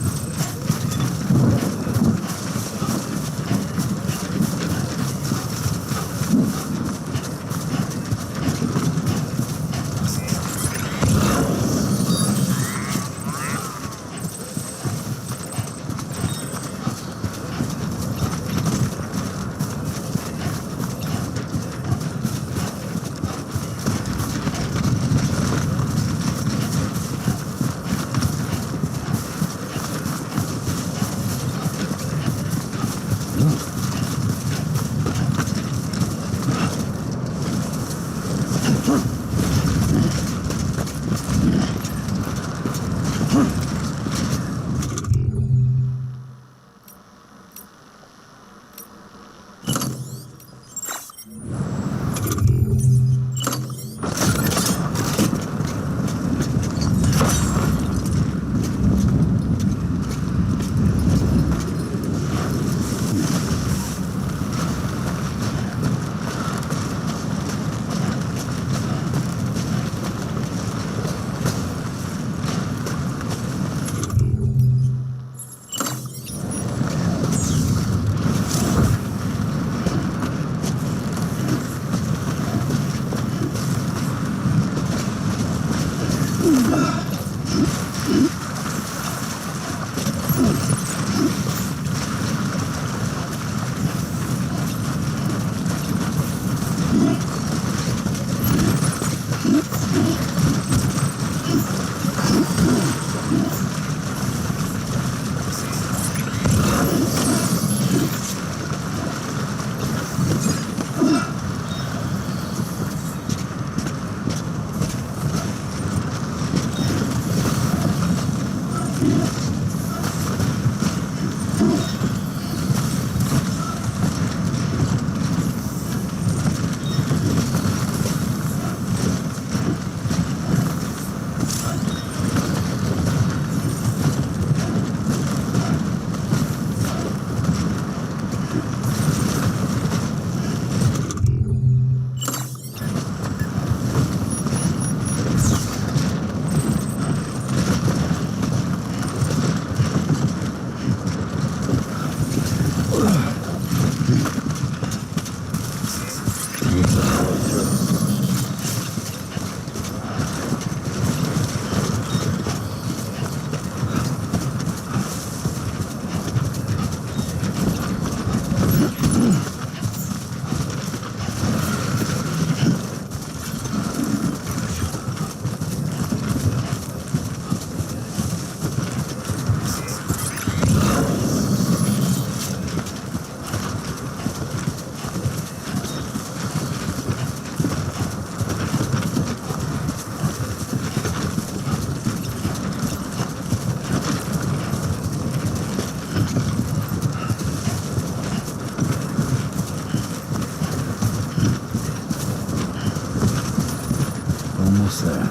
Almost there.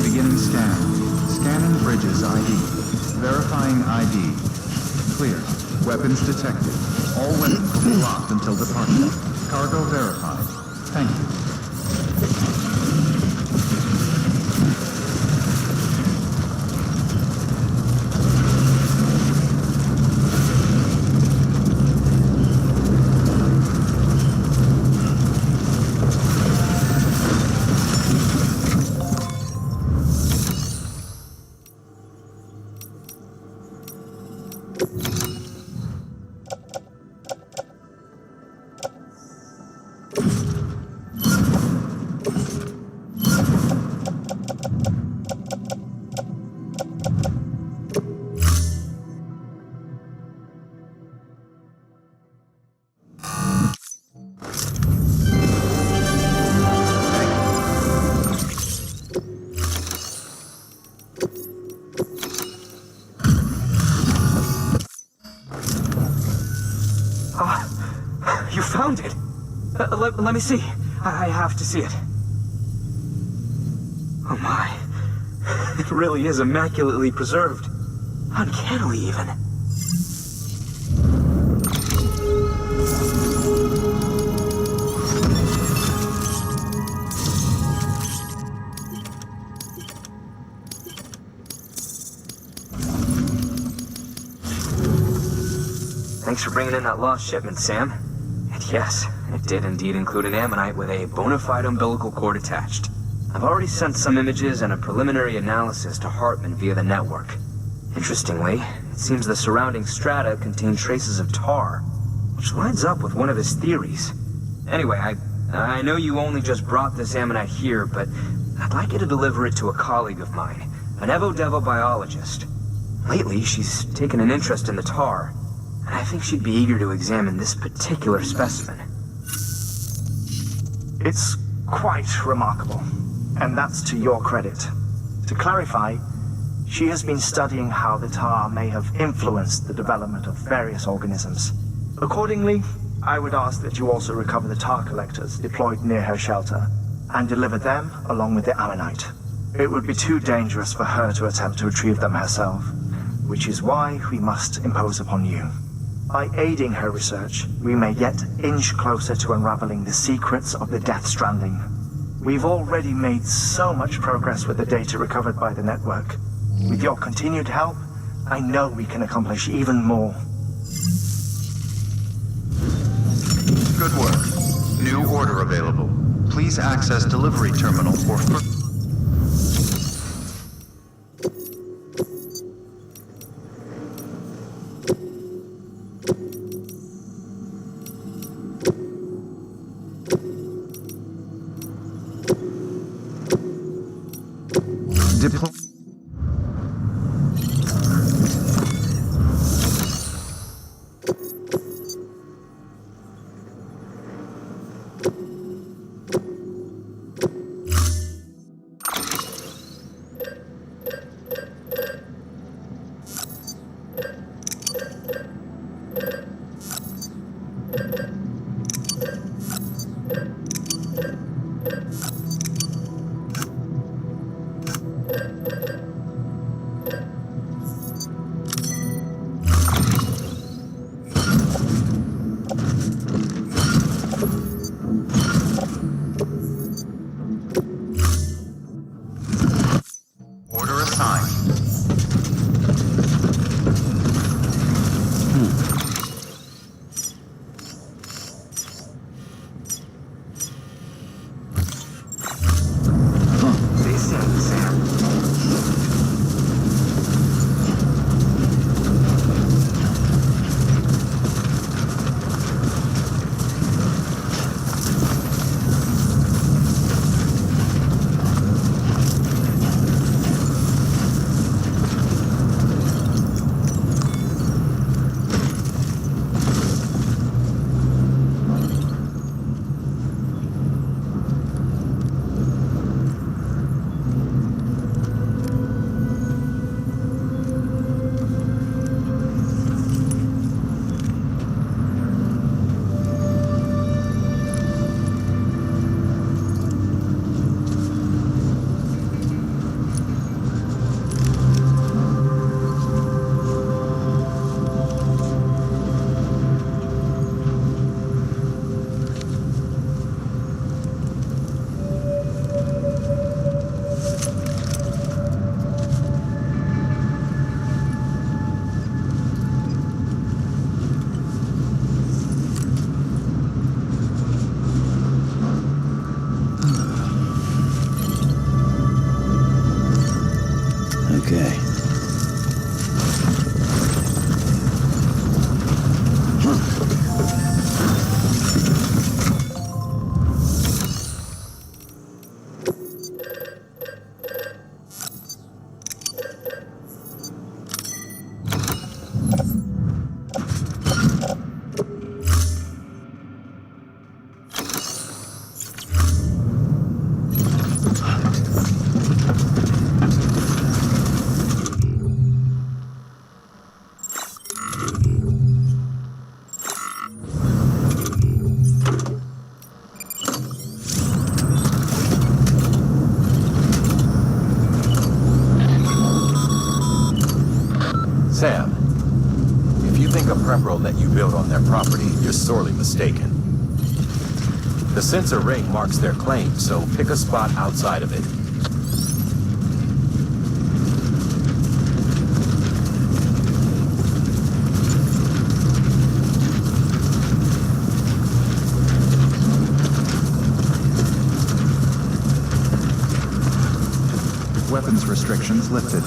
Beginning scan. Scanning bridges ID. Verifying ID. Clear. Weapons detected. All weapons will be locked until departure. Cargo verified. Thank you. You found it! Let me see. I have to see it. Oh my. It really is immaculately preserved. Uncannily, even. Thanks for bringing in that lost shipment, Sam. And yes, it did indeed include an ammonite with a bona fide umbilical cord attached. I've already sent some images and a preliminary analysis to Hartman via the network. Interestingly, it seems the surrounding strata contain traces of tar, which lines up with one of his theories. Anyway, I know you only just brought this ammonite here, but I'd like you to deliver it to a colleague of mine, an Evo-Devo biologist. Lately, she's taken an interest in the tar, and I think she'd be eager to examine this particular specimen. It's quite remarkable, and that's to your credit. To clarify, she has been studying how the tar may have influenced the development of various organisms. Accordingly, I would ask that you also recover the tar collectors deployed near her shelter, and deliver them along with the ammonite. It would be too dangerous for her to attempt to retrieve them herself, which is why we must impose upon you. By aiding her research, we may yet inch closer to unraveling the secrets of the Death Stranding. We've already made so much progress with the data recovered by the network. With your continued help, I know we can accomplish even more. Good work. New order available. Please access delivery terminal for deploy. Order assigned. prep that you built on their property, you're sorely mistaken. The sensor ring marks their claim, so pick a spot outside of it. Weapons restrictions lifted.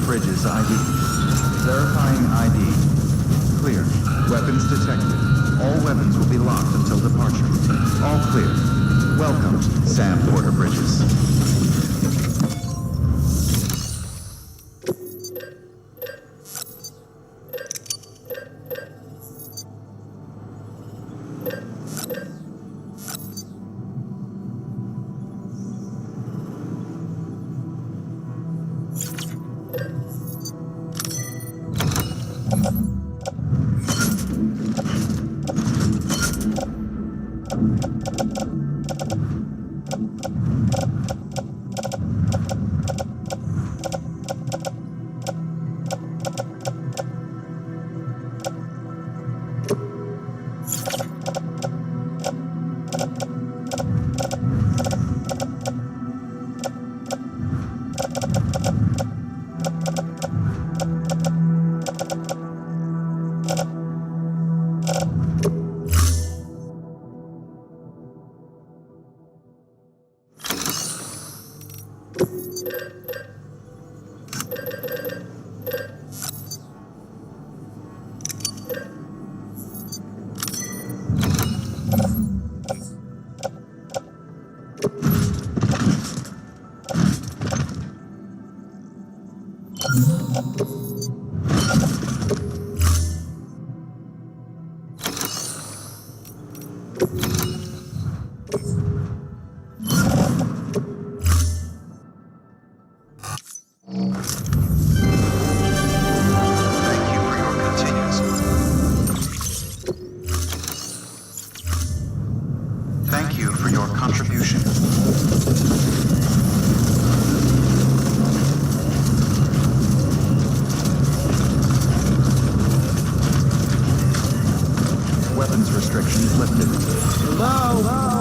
Bridges ID. Verifying ID. Clear. Weapons detected. All weapons will be locked until departure. All clear. Welcome, Sam Porter Bridges. Thank you for your contribution. Weapons restrictions lifted. Hello.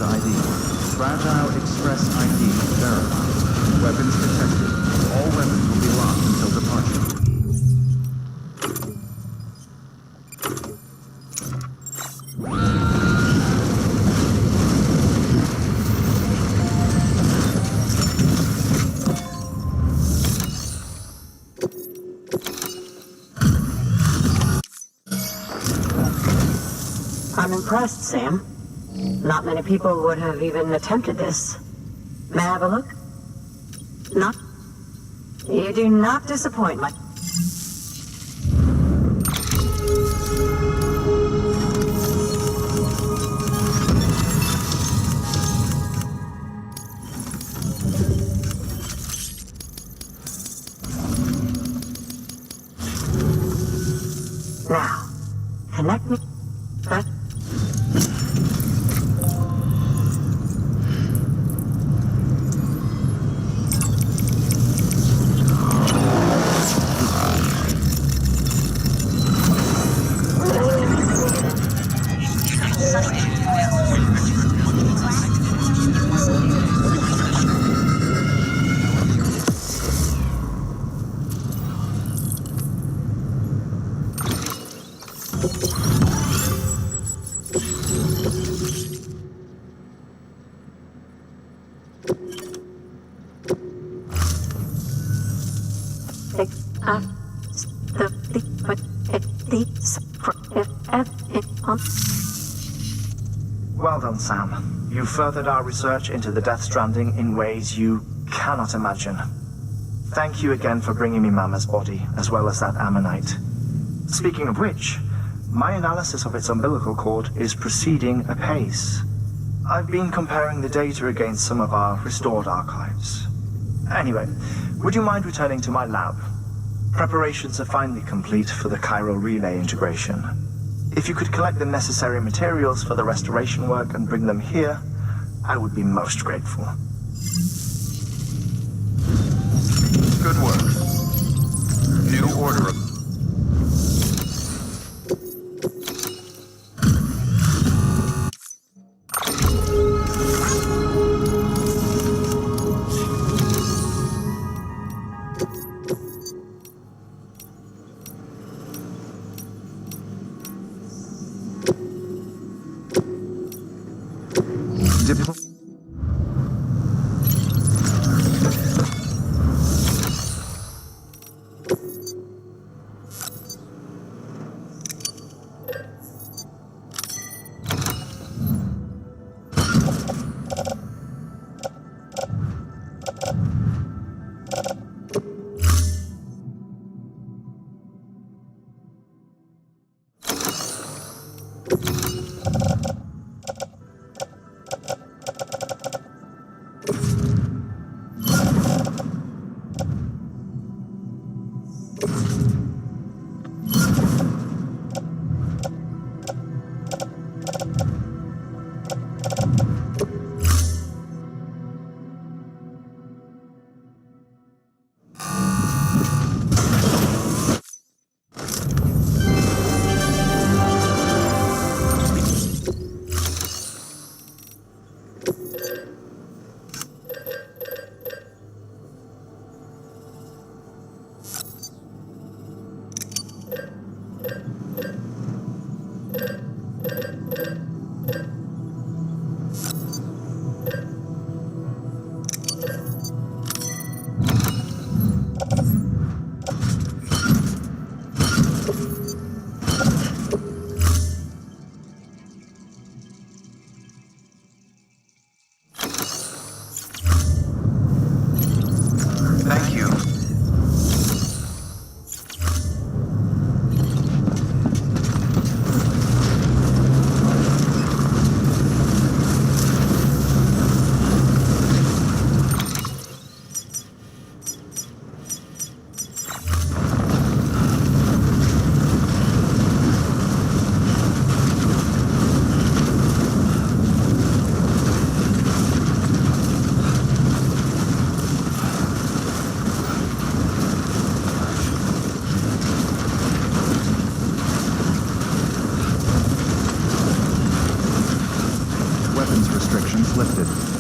ID. Fragile Express ID verified. Weapons detected. All weapons will be locked until departure. I'm impressed, Sam. Not many people would have even attempted this. May I have a look? Not. You do not disappoint, my. Now, connect me. That. Well done, Sam. You furthered our research into the Death Stranding in ways you cannot imagine. Thank you again for bringing me Mama's body, as well as that ammonite. Speaking of which, my analysis of its umbilical cord is proceeding apace. I've been comparing the data against some of our restored archives. Anyway, would you mind returning to my lab? Preparations are finally complete for the chiral relay integration. If you could collect the necessary materials for the restoration work and bring them here, I would be most grateful. Good work. New order of... restrictions lifted.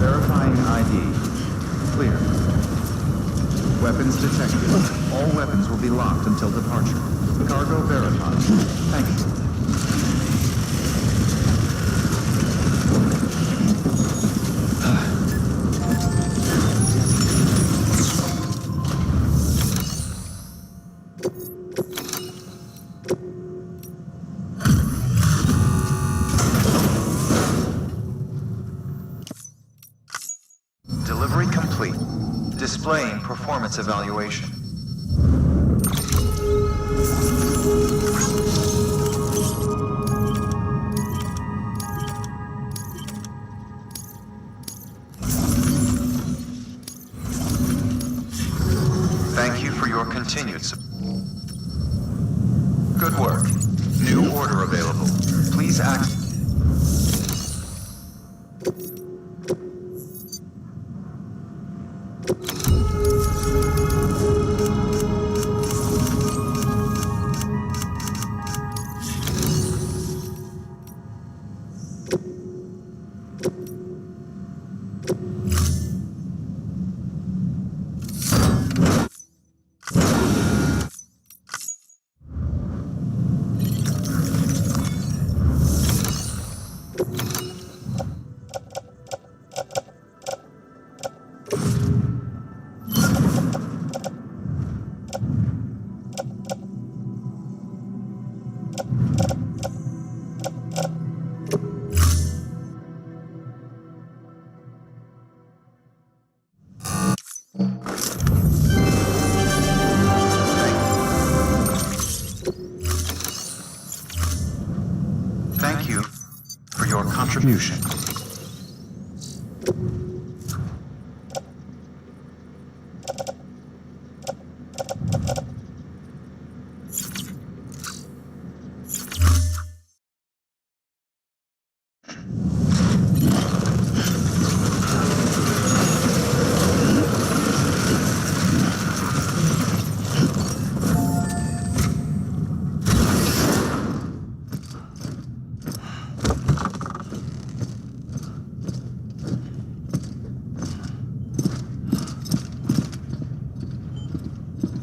Verifying ID. Clear. Weapons detected. All weapons will be locked until departure. Cargo verified. Thank you. Delivery complete. Displaying performance evaluation. Thank you for your continued support. Good work. New order available. Please act. Thank you for your contribution.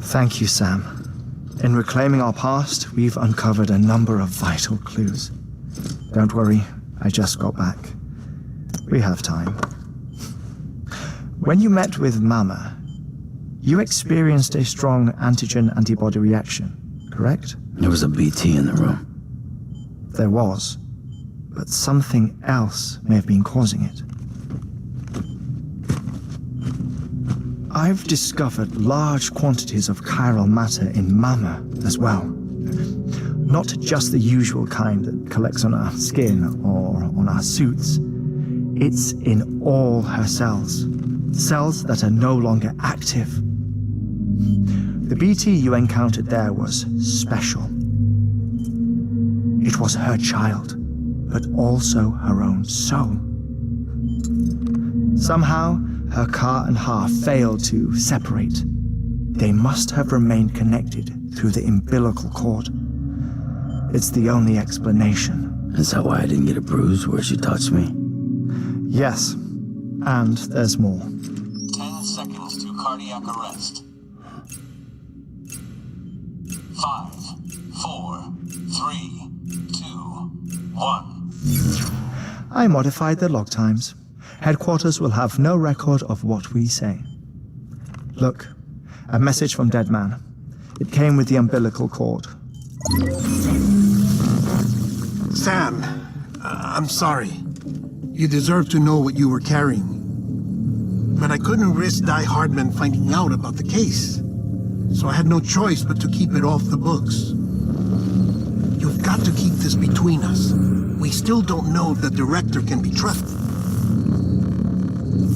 Thank you, Sam. In reclaiming our past, we've uncovered a number of vital clues. Don't worry, I just got back. We have time. When you met with Mama, you experienced a strong antigen-antibody reaction, correct? There was a BT in the room. There was, but something else may have been causing it. I've discovered large quantities of chiral matter in Mama as well. Not just the usual kind that collects on our skin or on our suits. It's in all her cells. Cells that are no longer active. The BT you encountered there was special. It was her child, but also her own soul. Somehow, her car and half failed to separate. They must have remained connected through the umbilical cord. It's the only explanation. Is that why I didn't get a bruise where she touched me? Yes, and there's more. 10 seconds to cardiac arrest. 5, 4, 3, 2, 1. I modified the log times. Headquarters will have no record of what we say. Look, a message from Dead Man. It came with the umbilical cord. Sam, I'm sorry. You deserve to know what you were carrying. But I couldn't risk Die Hardman finding out about the case. So I had no choice but to keep it off the books. You've got to keep this between us. We still don't know if the director can be trusted.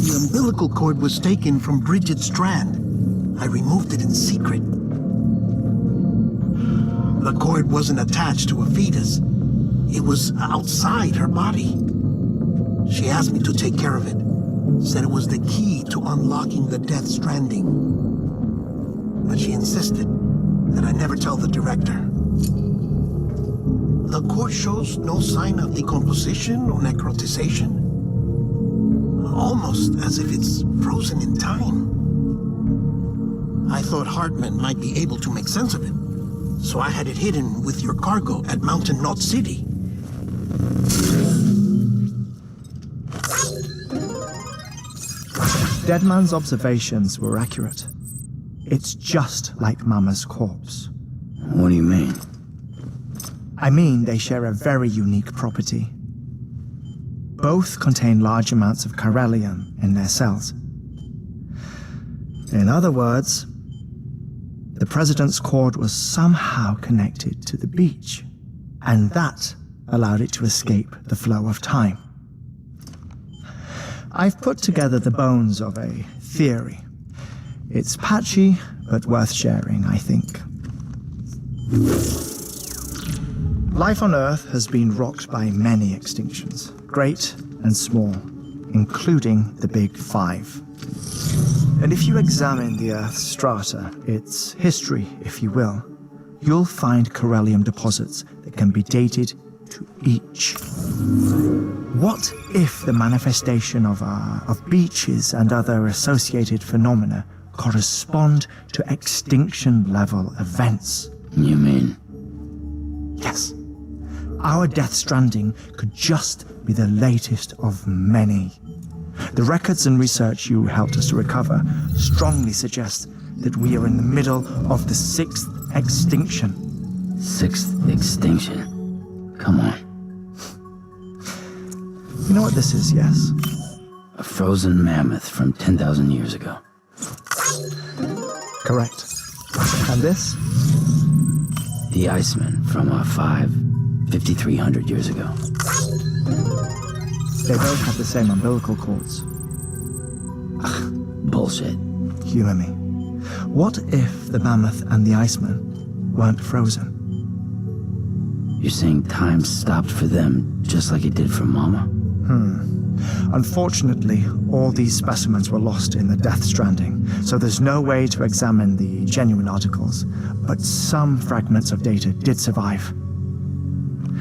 The umbilical cord was taken from Bridget Strand. I removed it in secret. The cord wasn't attached to a fetus. It was outside her body. She asked me to take care of it. Said it was the key to unlocking the Death Stranding. But she insisted that I never tell the director. The cord shows no sign of decomposition or necrotization. almost as if it's frozen in time. I thought Hartman might be able to make sense of it, so I had it hidden with your cargo at Mountain Knot City. Deadman's observations were accurate. It's just like Mama's corpse. What do you mean? I mean, they share a very unique property. Both contain large amounts of chiralium in their cells. In other words, the president's cord was somehow connected to the beach, and that allowed it to escape the flow of time. I've put together the bones of a theory. It's patchy, but worth sharing, I think. Life on Earth has been rocked by many extinctions, great and small, including the Big Five. And if you examine the Earth's strata, its history, if you will, you'll find chiralium deposits that can be dated to each. What if the manifestation of beaches and other associated phenomena correspond to extinction-level events? You mean? Yes. Our Death Stranding could just be the latest of many. The records and research you helped us to recover strongly suggest that we are in the middle of the 6th extinction. 6th extinction? Come on. You know what this is, yes? A frozen mammoth from 10,000 years ago. Correct. And this? The Iceman from 5,300 years ago. They both have the same umbilical cords. Bullshit. Humor me. What if the mammoth and the Iceman weren't frozen? You're saying time stopped for them just like it did for Mama? Unfortunately, all these specimens were lost in the Death Stranding, so there's no way to examine the genuine articles, but some fragments of data did survive.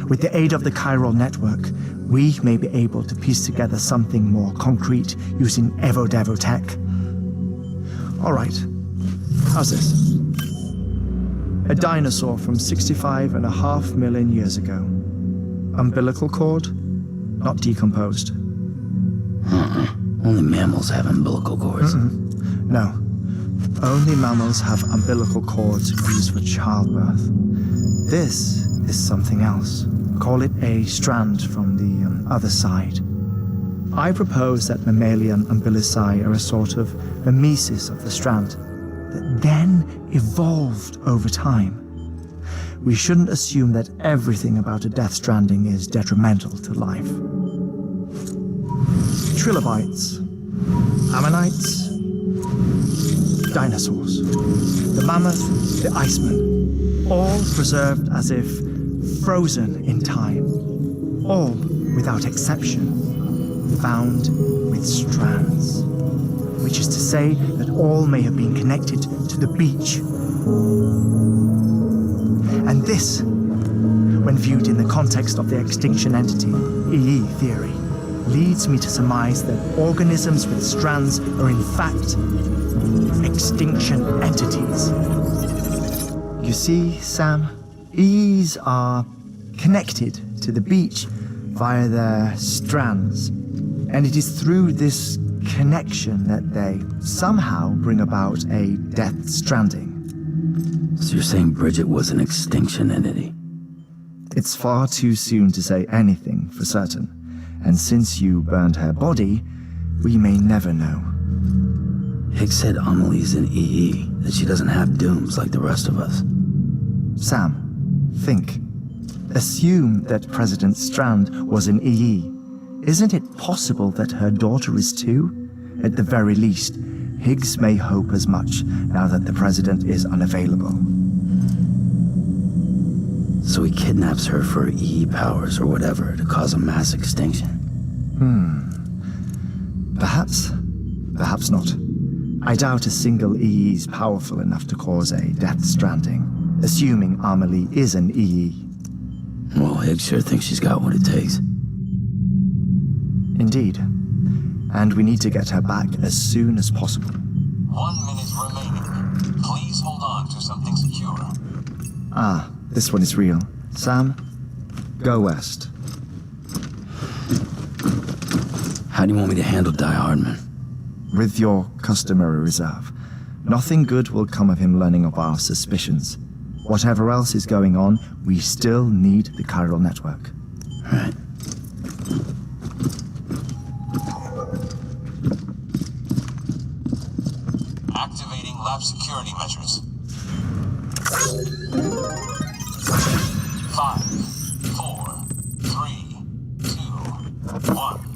With the aid of the chiral network, we may be able to piece together something more concrete using Evo-Devo tech. All right, how's this? A dinosaur from 65.5 million years ago. Umbilical cord, not decomposed. Only mammals have umbilical cords. No. Only mammals have umbilical cords used for childbirth. This is something else. Call it a strand from the other side. I propose that mammalian umbilici are a sort of mimesis of the strand that then evolved over time. We shouldn't assume that everything about a Death Stranding is detrimental to life. Trilobites, ammonites, dinosaurs, the mammoth, the Iceman, all preserved as if frozen in time, all without exception, found with strands, which is to say that all may have been connected to the beach. And this, when viewed in the context of the extinction entity, EE theory, leads me to surmise that organisms with strands are in fact extinction entities. You see, Sam, EEs are connected to the beach via their strands, and it is through this connection that they somehow bring about a Death Stranding. So you're saying Bridget was an extinction entity? It's far too soon to say anything for certain, and since you burned her body, we may never know. Higgs said Amelie's an EE, that she doesn't have dooms like the rest of us. Sam, think. Assume that President Strand was an EE. Isn't it possible that her daughter is too? At the very least, Higgs may hope as much now that the president is unavailable. So he kidnaps her for EE powers or whatever to cause a mass extinction. Perhaps. Perhaps not. I doubt a single EE is powerful enough to cause a Death Stranding, assuming Amelie is an EE. Well, Higgs sure thinks she's got what it takes. Indeed. and we need to get her back as soon as possible. 1 minute remaining. Please hold on to something secure. Ah, this one is real. Sam, go west. How do you want me to handle Die Hardman? With your customary reserve. Nothing good will come of him learning of our suspicions. Whatever else is going on, we still need the chiral network. Right. Activating lab security measures. 5, 4, 3, 2, 1.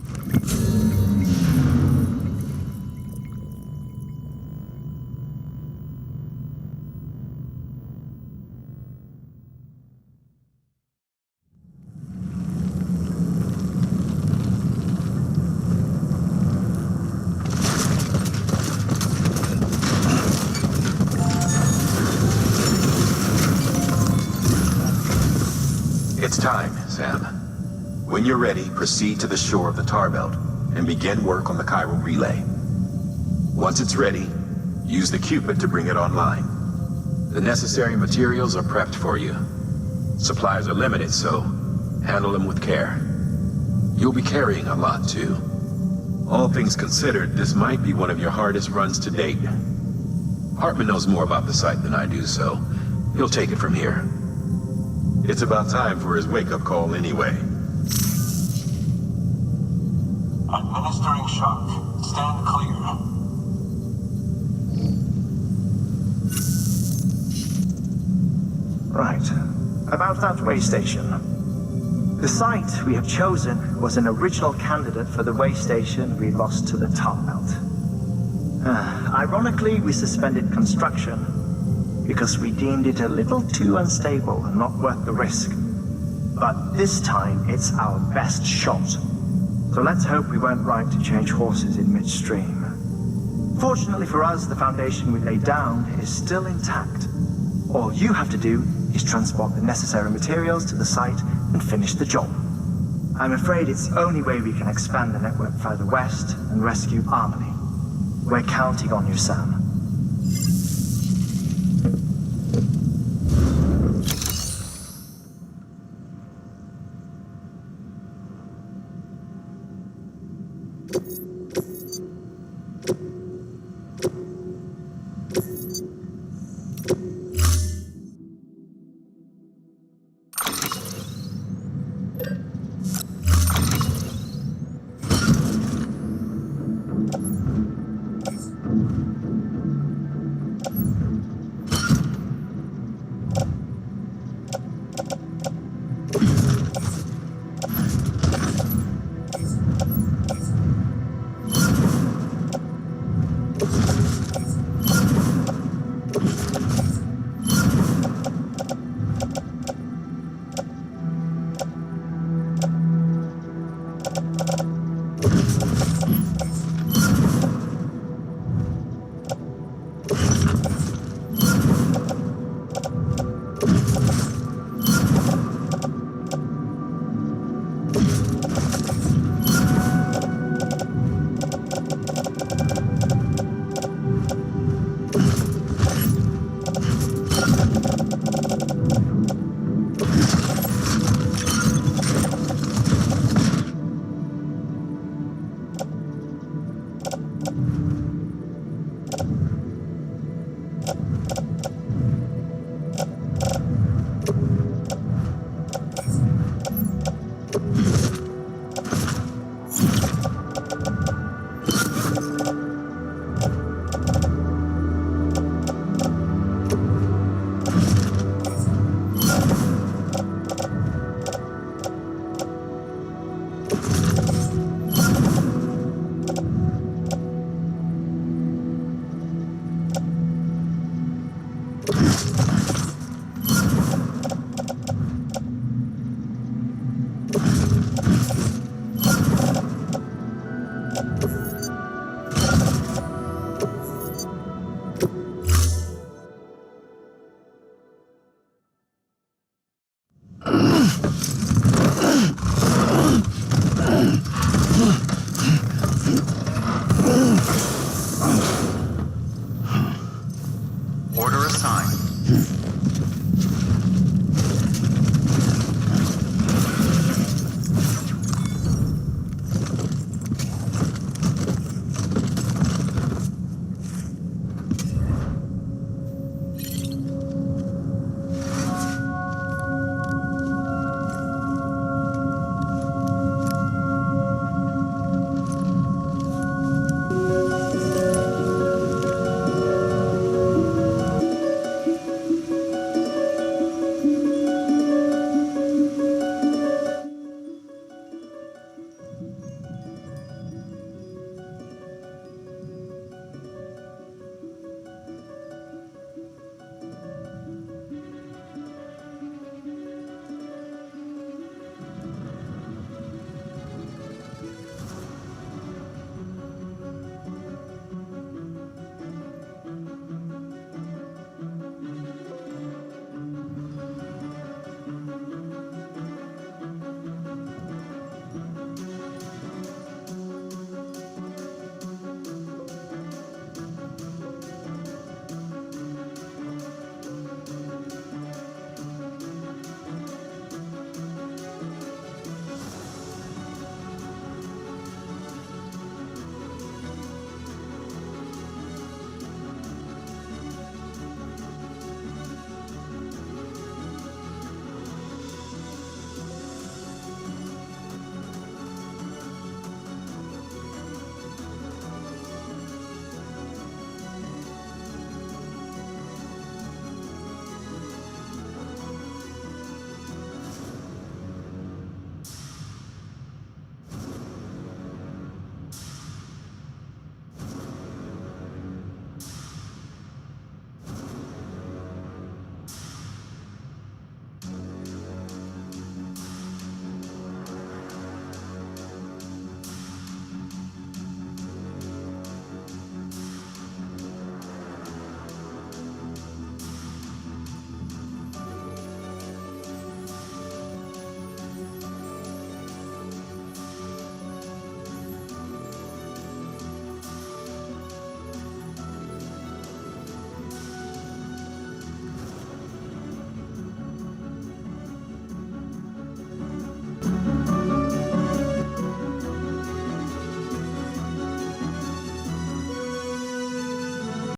It's time, Sam. When you're ready, proceed to the shore of the tar belt and begin work on the chiral relay. Once it's ready, use the Cupid to bring it online. The necessary materials are prepped for you. Supplies are limited, so handle them with care. You'll be carrying a lot, too. All things considered, this might be one of your hardest runs to date. Hartman knows more about the site than I do, so he'll take it from here. It's about time for his wake-up call anyway. Administering shock. Stand clear. Right. About that way station. The site we have chosen was an original candidate for the way station we lost to the tar belt. Ironically, we suspended construction because we deemed it a little too unstable and not worth the risk. But this time, it's our best shot. So let's hope we weren't right to change horses in midstream. Fortunately for us, the foundation we laid down is still intact. All you have to do is transport the necessary materials to the site and finish the job. I'm afraid it's the only way we can expand the network further west and rescue Harmony. We're counting on you, Sam.